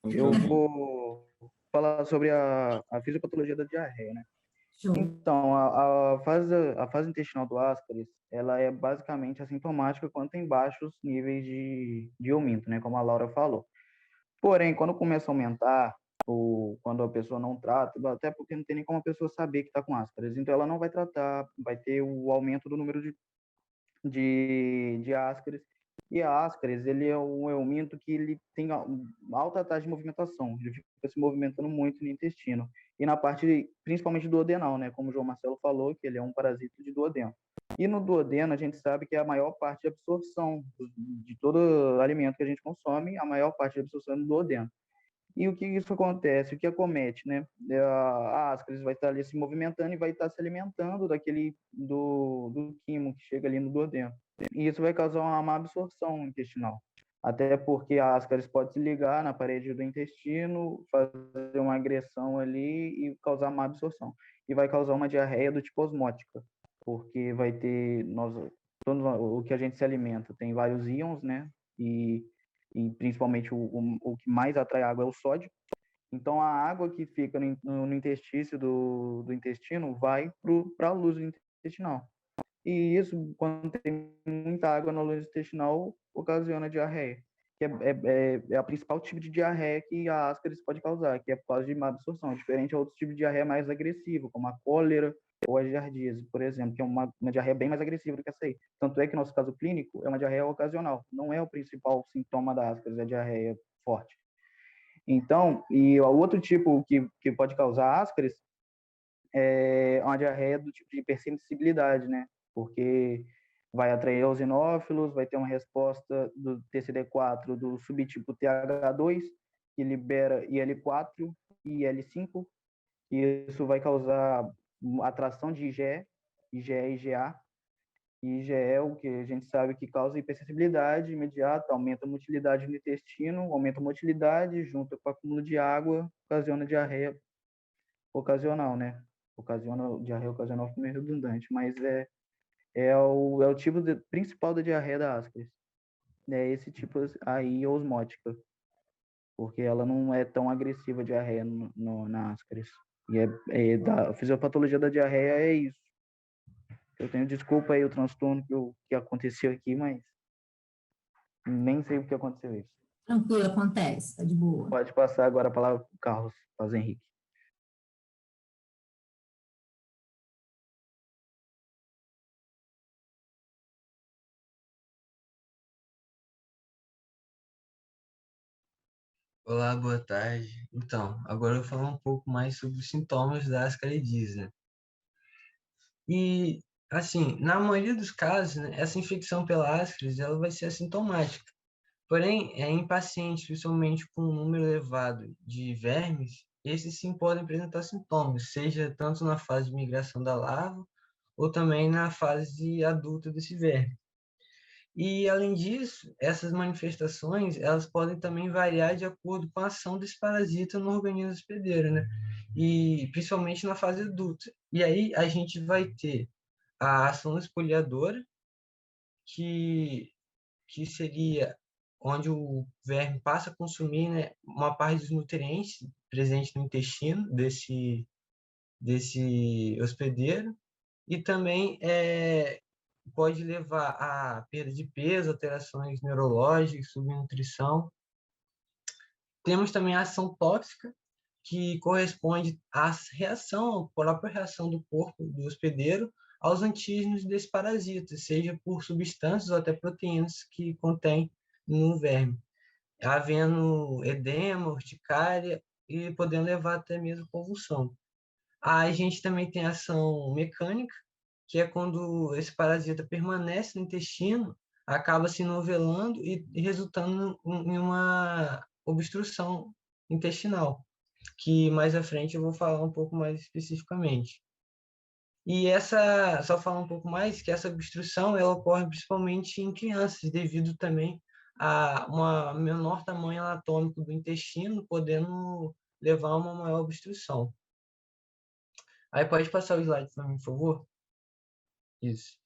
S11: Eu vou falar sobre a fisiopatologia da diarreia, né? Então, a fase intestinal do Ascaris, ela é basicamente assintomática quando tem baixos níveis de euminto, né? Como a Laura falou. Porém, quando começa a aumentar, ou quando a pessoa não trata, até porque não tem nem como a pessoa saber que está com Ascaris, então ela não vai tratar, vai ter o aumento do número de Ascaris. E a Ascaris, ele é um euminto que ele tem alta taxa de movimentação, ele fica se movimentando muito no intestino. E na parte, principalmente do duodenal, né? Como o João Marcelo falou, que ele é um parasito de duodeno. E no duodeno, a gente sabe que é a maior parte de absorção de todo alimento que a gente consome, a maior parte de absorção é no duodeno. E o que isso acontece? O que acomete, né? A Ascaris vai estar ali se movimentando e vai estar se alimentando do quimo que chega ali no duodeno. E isso vai causar uma má absorção intestinal. Até porque a Ascaris pode se ligar na parede do intestino, fazer uma agressão ali e causar má absorção. E vai causar uma diarreia do tipo osmótica, porque vai ter todo o que a gente se alimenta tem vários íons, né? E principalmente o que mais atrai água é o sódio. Então, a água que fica no interstício do intestino vai para a luz intestinal. E isso, quando tem muita água na luz intestinal, ocasiona diarreia, que é a principal tipo de diarreia que a Ascaris pode causar, que é por causa de má absorção, diferente a outros tipos de diarreia mais agressiva, como a cólera ou a giardíase, por exemplo, que é uma diarreia bem mais agressiva do que essa aí. Tanto é que nosso caso clínico é uma diarreia ocasional, não é o principal sintoma da Ascaris, é a diarreia forte. Então, e o outro tipo que pode causar Ascaris é uma diarreia do tipo de hipersensibilidade, né? Porque vai atrair eosinófilos, vai ter uma resposta do TCD4 do subtipo TH2, que libera IL4 e IL5, e isso vai causar atração de IgE e IgA. E IgE é o que a gente sabe que causa hipersensibilidade imediata, aumenta a motilidade no intestino, aumenta a motilidade, junto com o acúmulo de água, ocasiona diarreia ocasional, né? Diarreia ocasional foi meio redundante, mas é o tipo principal da diarreia da Ascaris. É esse tipo aí osmótica, porque ela não é tão agressiva a diarreia na Ascaris. E a fisiopatologia da diarreia é isso. Eu tenho desculpa aí o transtorno que aconteceu aqui, mas nem sei o que aconteceu isso.
S1: Tranquilo, acontece, tá de boa.
S11: Pode passar agora a palavra para o Carlos Henrique.
S12: Olá, boa tarde. Então, agora eu vou falar um pouco mais sobre os sintomas da ascaridise, né? E, assim, na maioria dos casos, né, essa infecção pela ascaris, ela vai ser assintomática. Porém, em pacientes, principalmente com um número elevado de vermes, esses sim podem apresentar sintomas, seja tanto na fase de migração da larva, ou também na fase adulta desse verme. E, além disso, essas manifestações, elas podem também variar de acordo com a ação desse parasita no organismo hospedeiro, né? E principalmente na fase adulta. E aí a gente vai ter a ação espoliadora, que seria onde o verme passa a consumir, né, uma parte dos nutrientes presentes no intestino desse hospedeiro, e também pode levar a perda de peso, alterações neurológicas, subnutrição. Temos também a ação tóxica, que corresponde à reação, à própria reação do corpo do hospedeiro aos antígenos desse parasita, seja por substâncias ou até proteínas que contém no verme, havendo edema, urticária e podendo levar até mesmo convulsão. A gente também tem a ação mecânica, que é quando esse parasita permanece no intestino, acaba se novelando e resultando em uma obstrução intestinal, que mais à frente eu vou falar um pouco mais especificamente. E só falar um pouco mais, que essa obstrução ela ocorre principalmente em crianças, devido também a um menor tamanho anatômico do intestino, podendo levar a uma maior obstrução. Aí pode passar o slide para mim, por favor? Isso.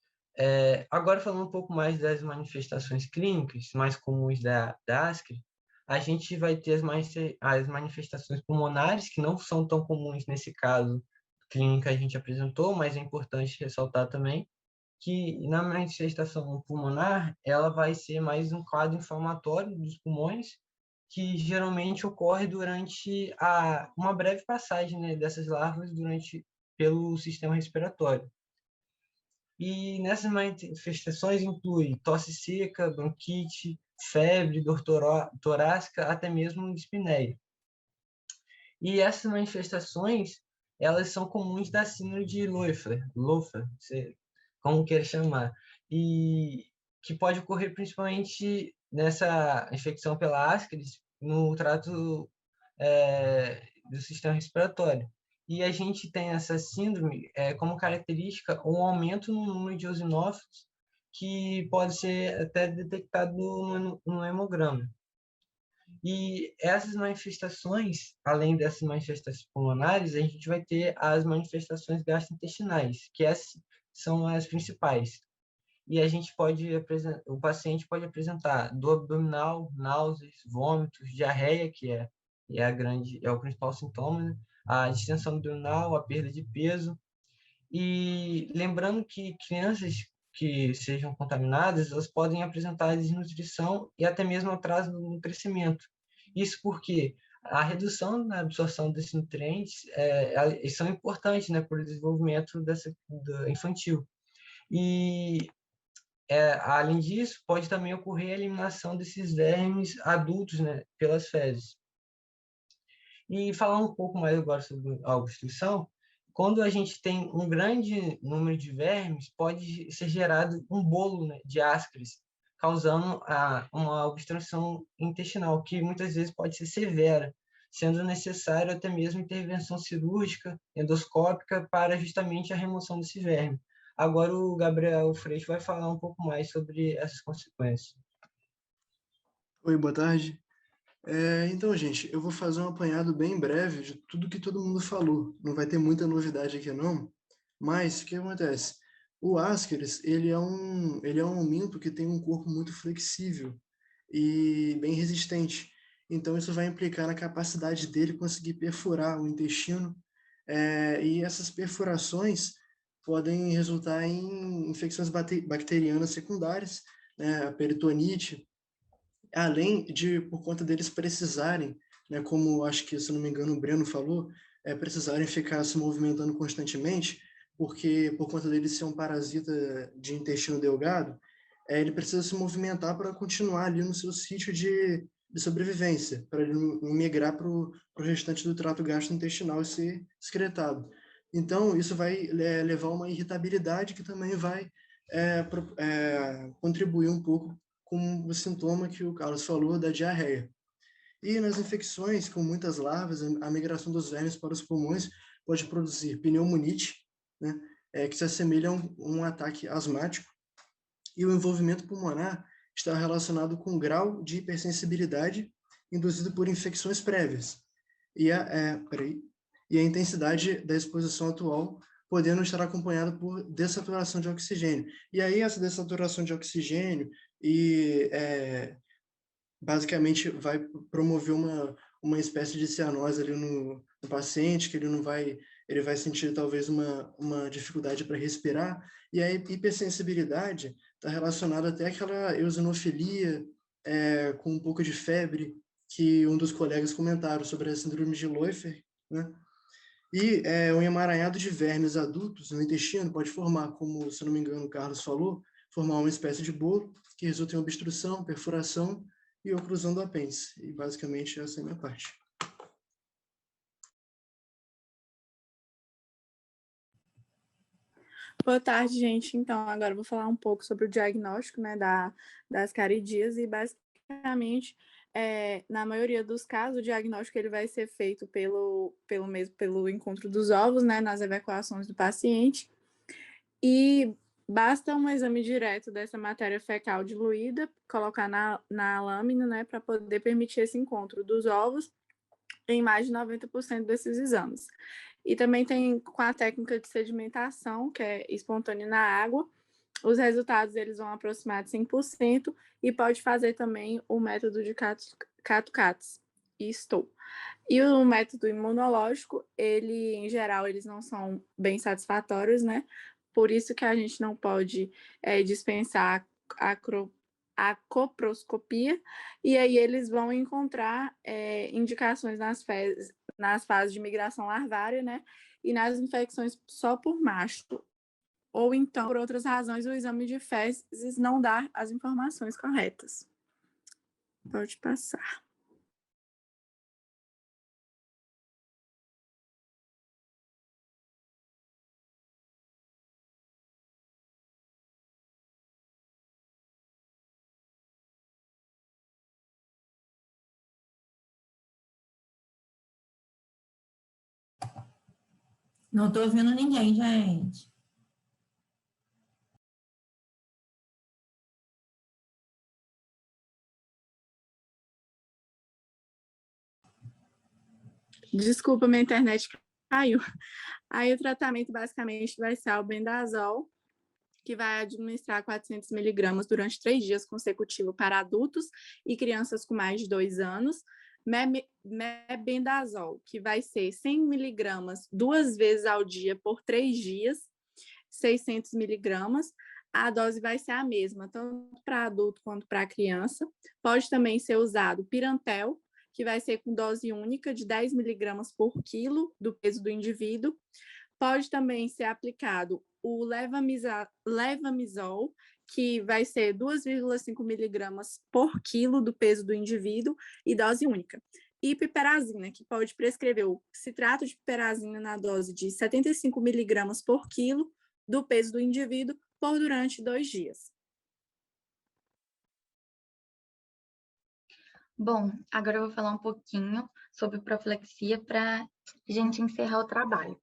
S12: Agora, falando um pouco mais das manifestações clínicas, mais comuns da ascaris, a gente vai ter as manifestações pulmonares, que não são tão comuns nesse caso clínico que a gente apresentou, mas é importante ressaltar também que na manifestação pulmonar, ela vai ser mais um quadro inflamatório dos pulmões, que geralmente ocorre durante uma breve passagem, né, dessas larvas pelo sistema respiratório. E nessas manifestações inclui tosse seca, bronquite, febre, dor torácica, até mesmo dispneia. E essas manifestações, elas são comuns da síndrome de Loeffler, como queira chamar, e que pode ocorrer principalmente nessa infecção pela ascaris no trato do sistema respiratório. E a gente tem essa síndrome como característica um aumento no número de eosinófilos, que pode ser até detectado no hemograma. E essas manifestações, além dessas manifestações pulmonares, a gente vai ter as manifestações gastrointestinais, que essas são as principais. E a gente o paciente pode apresentar dor abdominal, náuseas, vômitos, diarreia, que é o principal sintoma, né? A distensão abdominal, a perda de peso. E lembrando que crianças que sejam contaminadas, elas podem apresentar desnutrição e até mesmo atraso no crescimento. Isso porque a redução na absorção desses nutrientes são importantes, né, para o desenvolvimento do infantil. E, além disso, pode também ocorrer a eliminação desses vermes adultos, né, pelas fezes. E falar um pouco mais agora sobre a obstrução, quando a gente tem um grande número de vermes, pode ser gerado um bolo, né, de ascaris, causando uma obstrução intestinal, que muitas vezes pode ser severa, sendo necessário até mesmo intervenção cirúrgica, endoscópica, para justamente a remoção desse verme. Agora o Gabriel Freixo vai falar um pouco mais sobre essas consequências.
S15: Oi, boa tarde. Então, gente, eu vou fazer um apanhado bem breve de tudo que todo mundo falou. Não vai ter muita novidade aqui, não. Mas, o que acontece? O Ascaris, ele é um minto que tem um corpo muito flexível e bem resistente. Então, isso vai implicar na capacidade dele conseguir perfurar o intestino. E essas perfurações podem resultar em infecções bacterianas secundárias, né, a peritonite, além de, por conta deles precisarem, né, como acho que, se não me engano, o Breno falou, precisarem ficar se movimentando constantemente, porque por conta dele ser um parasita de intestino delgado, ele precisa se movimentar para continuar ali no seu sítio de sobrevivência, para ele não migrar para o restante do trato gastrointestinal e ser excretado. Então, isso vai levar a uma irritabilidade que também vai contribuir um pouco com o sintoma que o Carlos falou da diarreia. E nas infecções com muitas larvas, a migração dos vermes para os pulmões pode produzir pneumonite, né, que se assemelha a um ataque asmático, e o envolvimento pulmonar está relacionado com o grau de hipersensibilidade induzido por infecções prévias e a intensidade da exposição atual, podendo estar acompanhada por dessaturação de oxigênio. E aí essa dessaturação de oxigênio basicamente vai promover uma espécie de cianose ali no paciente, que ele vai sentir talvez uma dificuldade para respirar, e a hipersensibilidade está relacionada até àquela eosinofilia, com um pouco de febre, que um dos colegas comentaram sobre a síndrome de Leufer, né? E um emaranhado de vermes adultos no intestino pode formar, como, se não me engano, o Carlos falou, formar uma espécie de bolo que resulta em obstrução, perfuração e oclusão do apêndice. E basicamente essa é a minha parte.
S17: Boa tarde, gente. Então, agora eu vou falar um pouco sobre o diagnóstico, né, das caridias e basicamente, na maioria dos casos, o diagnóstico ele vai ser feito pelo encontro dos ovos, né, nas evacuações do paciente, e basta um exame direto dessa matéria fecal diluída, colocar na lâmina, né, para poder permitir esse encontro dos ovos em mais de 90% desses exames. E também tem com a técnica de sedimentação, que é espontânea na água, os resultados eles vão aproximar de 100% e pode fazer também o método de Kato-Kates e Stoll. E o método imunológico, em geral, eles não são bem satisfatórios, né? Por isso que a gente não pode dispensar a coproscopia, e aí eles vão encontrar indicações nas fases de migração larvária, né? E nas infecções só por macho. Ou então, por outras razões, o exame de fezes não dá as informações corretas. Pode passar.
S1: Não estou ouvindo ninguém, gente.
S17: Desculpa, minha internet caiu. Aí o tratamento basicamente vai ser albendazol, que vai administrar 400 miligramas durante 3 dias consecutivos para adultos e crianças com mais de 2 anos. Mebendazol, que vai ser 100 miligramas 2 vezes ao dia por 3 dias, 600 miligramas. A dose vai ser a mesma, tanto para adulto quanto para criança. Pode também ser usado Pirantel, que vai ser com dose única de 10 miligramas por quilo do peso do indivíduo. Pode também ser aplicado o levamisol, que vai ser 2,5 miligramas por quilo do peso do indivíduo e dose única. E piperazina, que pode prescrever o citrato de piperazina na dose de 75 miligramas por quilo do peso do indivíduo por durante 2 dias.
S2: Bom, agora eu vou falar um pouquinho sobre profilaxia para a gente encerrar o trabalho.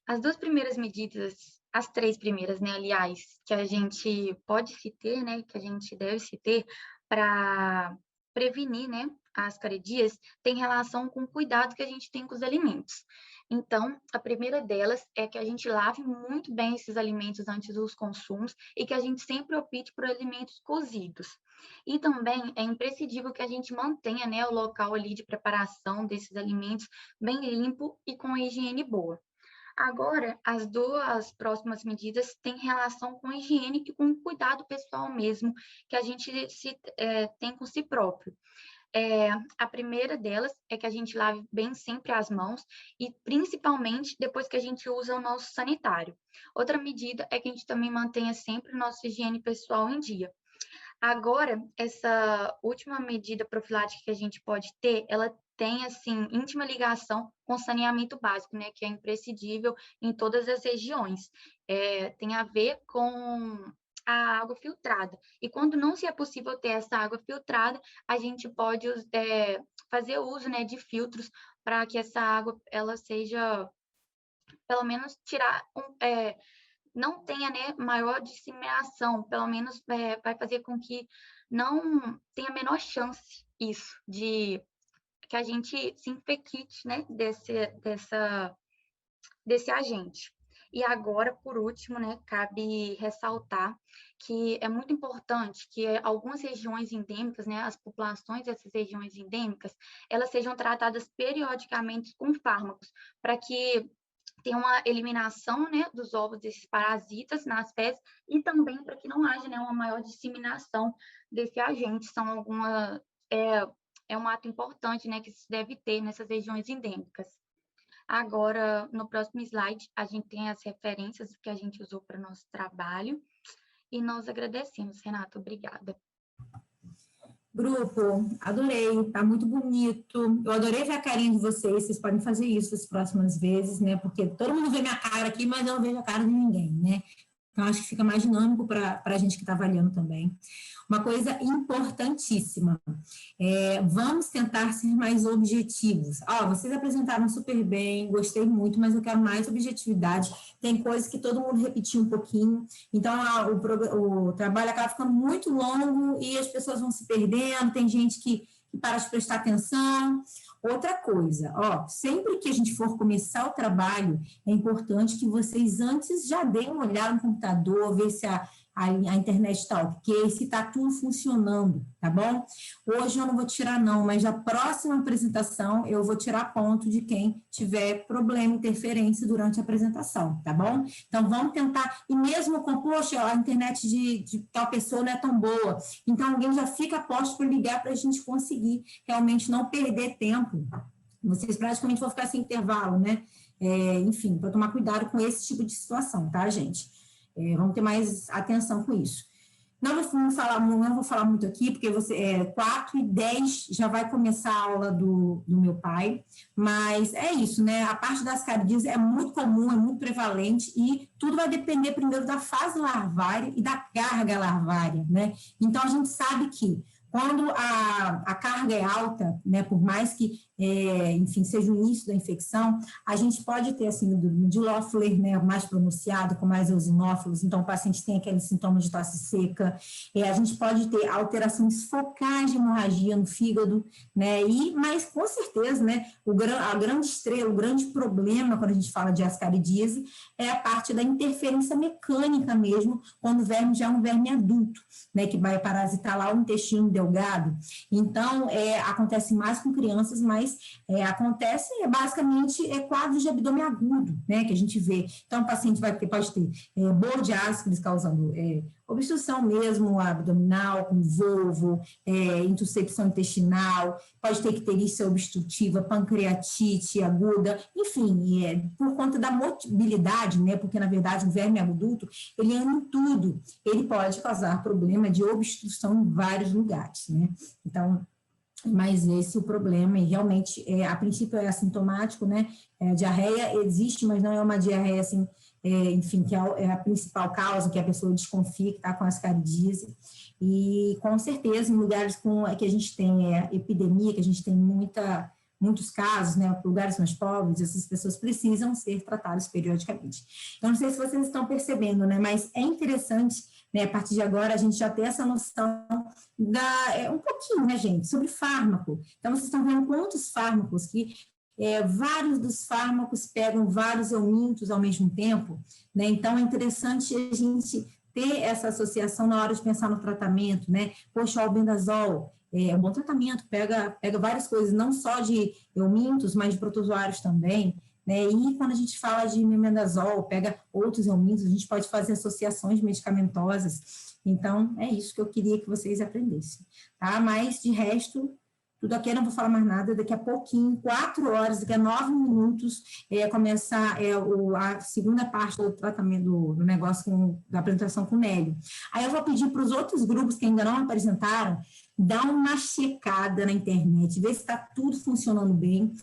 S2: As 2 primeiras medidas, as 3 primeiras, né, aliás, que a gente pode se ter, né, que a gente deve se ter para prevenir, né, as caridias, tem relação com o cuidado que a gente tem com os alimentos. Então, a primeira delas é que a gente lave muito bem esses alimentos antes dos consumos e que a gente sempre opte por alimentos cozidos. E também é imprescindível que a gente mantenha, né, o local ali de preparação desses alimentos bem limpo e com a higiene boa. Agora, as 2 próximas medidas têm relação com a higiene e com o cuidado pessoal mesmo que a gente tem com si próprio. A primeira delas é que a gente lave bem sempre as mãos e principalmente depois que a gente usa o nosso sanitário. Outra medida é que a gente também mantenha sempre a nossa higiene pessoal em dia. Agora, essa última medida profilática que a gente pode ter, ela tem, assim, íntima ligação com saneamento básico, né, que é imprescindível em todas as regiões. Tem a ver com a água filtrada. E quando não se é possível ter essa água filtrada, a gente pode fazer uso, né, de filtros para que essa água, ela seja, pelo menos, não tenha, né, maior disseminação, pelo menos vai fazer com que não tenha a menor chance isso, de que a gente se infecte, né, desse agente. E agora, por último, né, cabe ressaltar que é muito importante que algumas regiões endêmicas, né, as populações dessas regiões endêmicas, elas sejam tratadas periodicamente com fármacos, para que tenha uma eliminação, né, dos ovos desses parasitas nas fezes e também para que não haja, né, uma maior disseminação desse agente. É um ato importante, né, que se deve ter nessas regiões endêmicas. Agora, no próximo slide, a gente tem as referências que a gente usou para o nosso trabalho e nós agradecemos. Renata, obrigada.
S1: Grupo, adorei, tá muito bonito. Eu adorei ver a carinha de vocês podem fazer isso as próximas vezes, né? Porque todo mundo vê minha cara aqui, mas eu não vejo a cara de ninguém, né? Então, acho que fica mais dinâmico para a gente que está avaliando também. Uma coisa importantíssima, vamos tentar ser mais objetivos. Vocês apresentaram super bem, gostei muito, mas eu quero mais objetividade. Tem coisas que todo mundo repetiu um pouquinho, então o trabalho acaba ficando muito longo e as pessoas vão se perdendo, tem gente que para de prestar atenção. Outra coisa, sempre que a gente for começar o trabalho, é importante que vocês antes já deem uma olhada no computador, ver se a internet está ok, se está tudo funcionando, tá bom? Hoje eu não vou tirar não, mas na próxima apresentação eu vou tirar ponto de quem tiver problema, interferência durante a apresentação, tá bom? Então vamos tentar, e mesmo com, poxa, a internet de tal pessoa não é tão boa, então alguém já fica a posto para ligar para a gente conseguir realmente não perder tempo. Vocês praticamente vão ficar sem intervalo, né? Enfim, para tomar cuidado com esse tipo de situação, tá, gente? Vamos ter mais atenção com isso. Não vou falar muito aqui, porque 4h10 já vai começar a aula do meu pai, mas é isso, né? A parte das caridias é muito comum, é muito prevalente, e tudo vai depender primeiro da fase larvária e da carga larvária, né? Então, a gente sabe que quando a carga é alta, né, por mais que enfim, seja o início da infecção, a gente pode ter a síndrome de Loeffler, né, mais pronunciado, com mais eosinófilos, então o paciente tem aqueles sintomas de tosse seca, a gente pode ter alterações focais de hemorragia no fígado, né, mas com certeza, né, a grande estrela, o grande problema quando a gente fala de ascaridíase é a parte da interferência mecânica mesmo, quando o verme já é um verme adulto, né, que vai parasitar lá o intestino delgado. Então, acontece mais com crianças, mas acontece basicamente quadros de abdômen agudo, né, que a gente vê. Então, o paciente pode ter bolo de ascaris causando obstrução mesmo abdominal, com volvo, intuscepção intestinal, pode ter icterícia obstrutiva, pancreatite aguda, enfim, por conta da motilidade, né, porque, na verdade, o verme adulto, ele anda em tudo, ele pode causar problema de obstrução em vários lugares, né, então, mas esse é o problema, e realmente, a princípio é assintomático, né, a diarreia existe, mas não é uma diarreia, assim, enfim, que é a principal causa, que a pessoa desconfia que está com ascaridíase, e com certeza em lugares que a gente tem epidemia, que a gente tem muitos casos, né, lugares mais pobres, essas pessoas precisam ser tratadas periodicamente. Então, não sei se vocês estão percebendo, né, mas é interessante, né, a partir de agora, a gente já ter essa noção um pouquinho, né, gente, sobre fármaco. Então, vocês estão vendo quantos fármacos que vários dos fármacos pegam vários eumintos ao mesmo tempo, né? Então, é interessante a gente ter essa associação na hora de pensar no tratamento, né? Poxa, o albendazol é um bom tratamento, pega várias coisas, não só de eumintos, mas de protozoários também, né? E quando a gente fala de mebendazol, pega outros eumintos, a gente pode fazer associações medicamentosas. Então, é isso que eu queria que vocês aprendessem, tá? Mas, de resto, tudo aqui eu não vou falar mais nada, daqui a pouquinho, 4 horas, daqui a 9 minutos, começar a segunda parte do tratamento do negócio, da apresentação com o Nélio. Aí eu vou pedir para os outros grupos que ainda não apresentaram, dar uma checada na internet, ver se está tudo funcionando bem,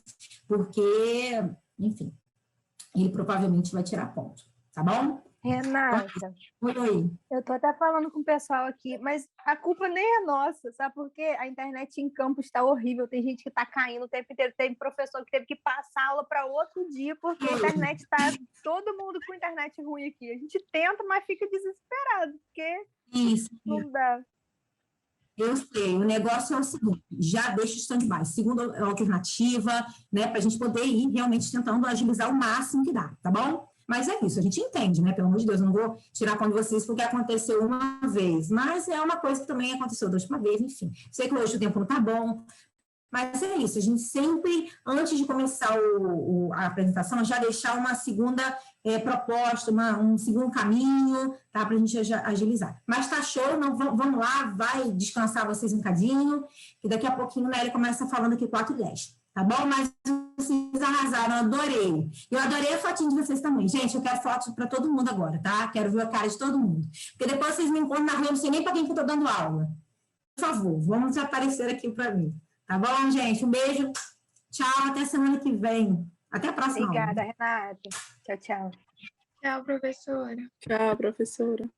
S1: porque, enfim, ele provavelmente vai tirar ponto, tá bom?
S5: Renata,
S1: Oi.
S5: Eu tô até falando com o pessoal aqui, mas a culpa nem é nossa, sabe? Porque a internet em campo está horrível, tem gente que está caindo o tempo inteiro, tem professor que teve que passar aula para outro dia, porque a internet está todo mundo com internet ruim aqui. A gente tenta, mas fica desesperado, porque não dá.
S1: Eu sei, o negócio é o seguinte, já deixa o stand-by, segunda alternativa, né, para a gente poder ir realmente tentando agilizar o máximo que dá, tá bom? Mas é isso, a gente entende, né? Pelo amor de Deus, eu não vou tirar com vocês porque aconteceu uma vez, mas é uma coisa que também aconteceu da última vez, enfim. Sei que hoje o tempo não tá bom, mas é isso, a gente sempre, antes de começar a apresentação, já deixar uma segunda proposta, um segundo caminho, tá? Para a gente agilizar. Mas tá show, não, vamos lá, vai descansar vocês um bocadinho, que daqui a pouquinho, né, ele começa falando aqui 4h10. Tá bom? Mas vocês arrasaram, eu adorei. Eu adorei a fotinho de vocês também. Gente, eu quero foto para todo mundo agora, tá? Quero ver a cara de todo mundo. Porque depois vocês me encontram na rua, não sei nem para quem que eu tô dando aula. Por favor, vamos aparecer aqui para mim. Tá bom, gente? Um beijo. Tchau, até semana que vem. Até a próxima.
S5: Obrigada, Renata. Tchau, tchau.
S6: Tchau, professora.
S17: Tchau, professora.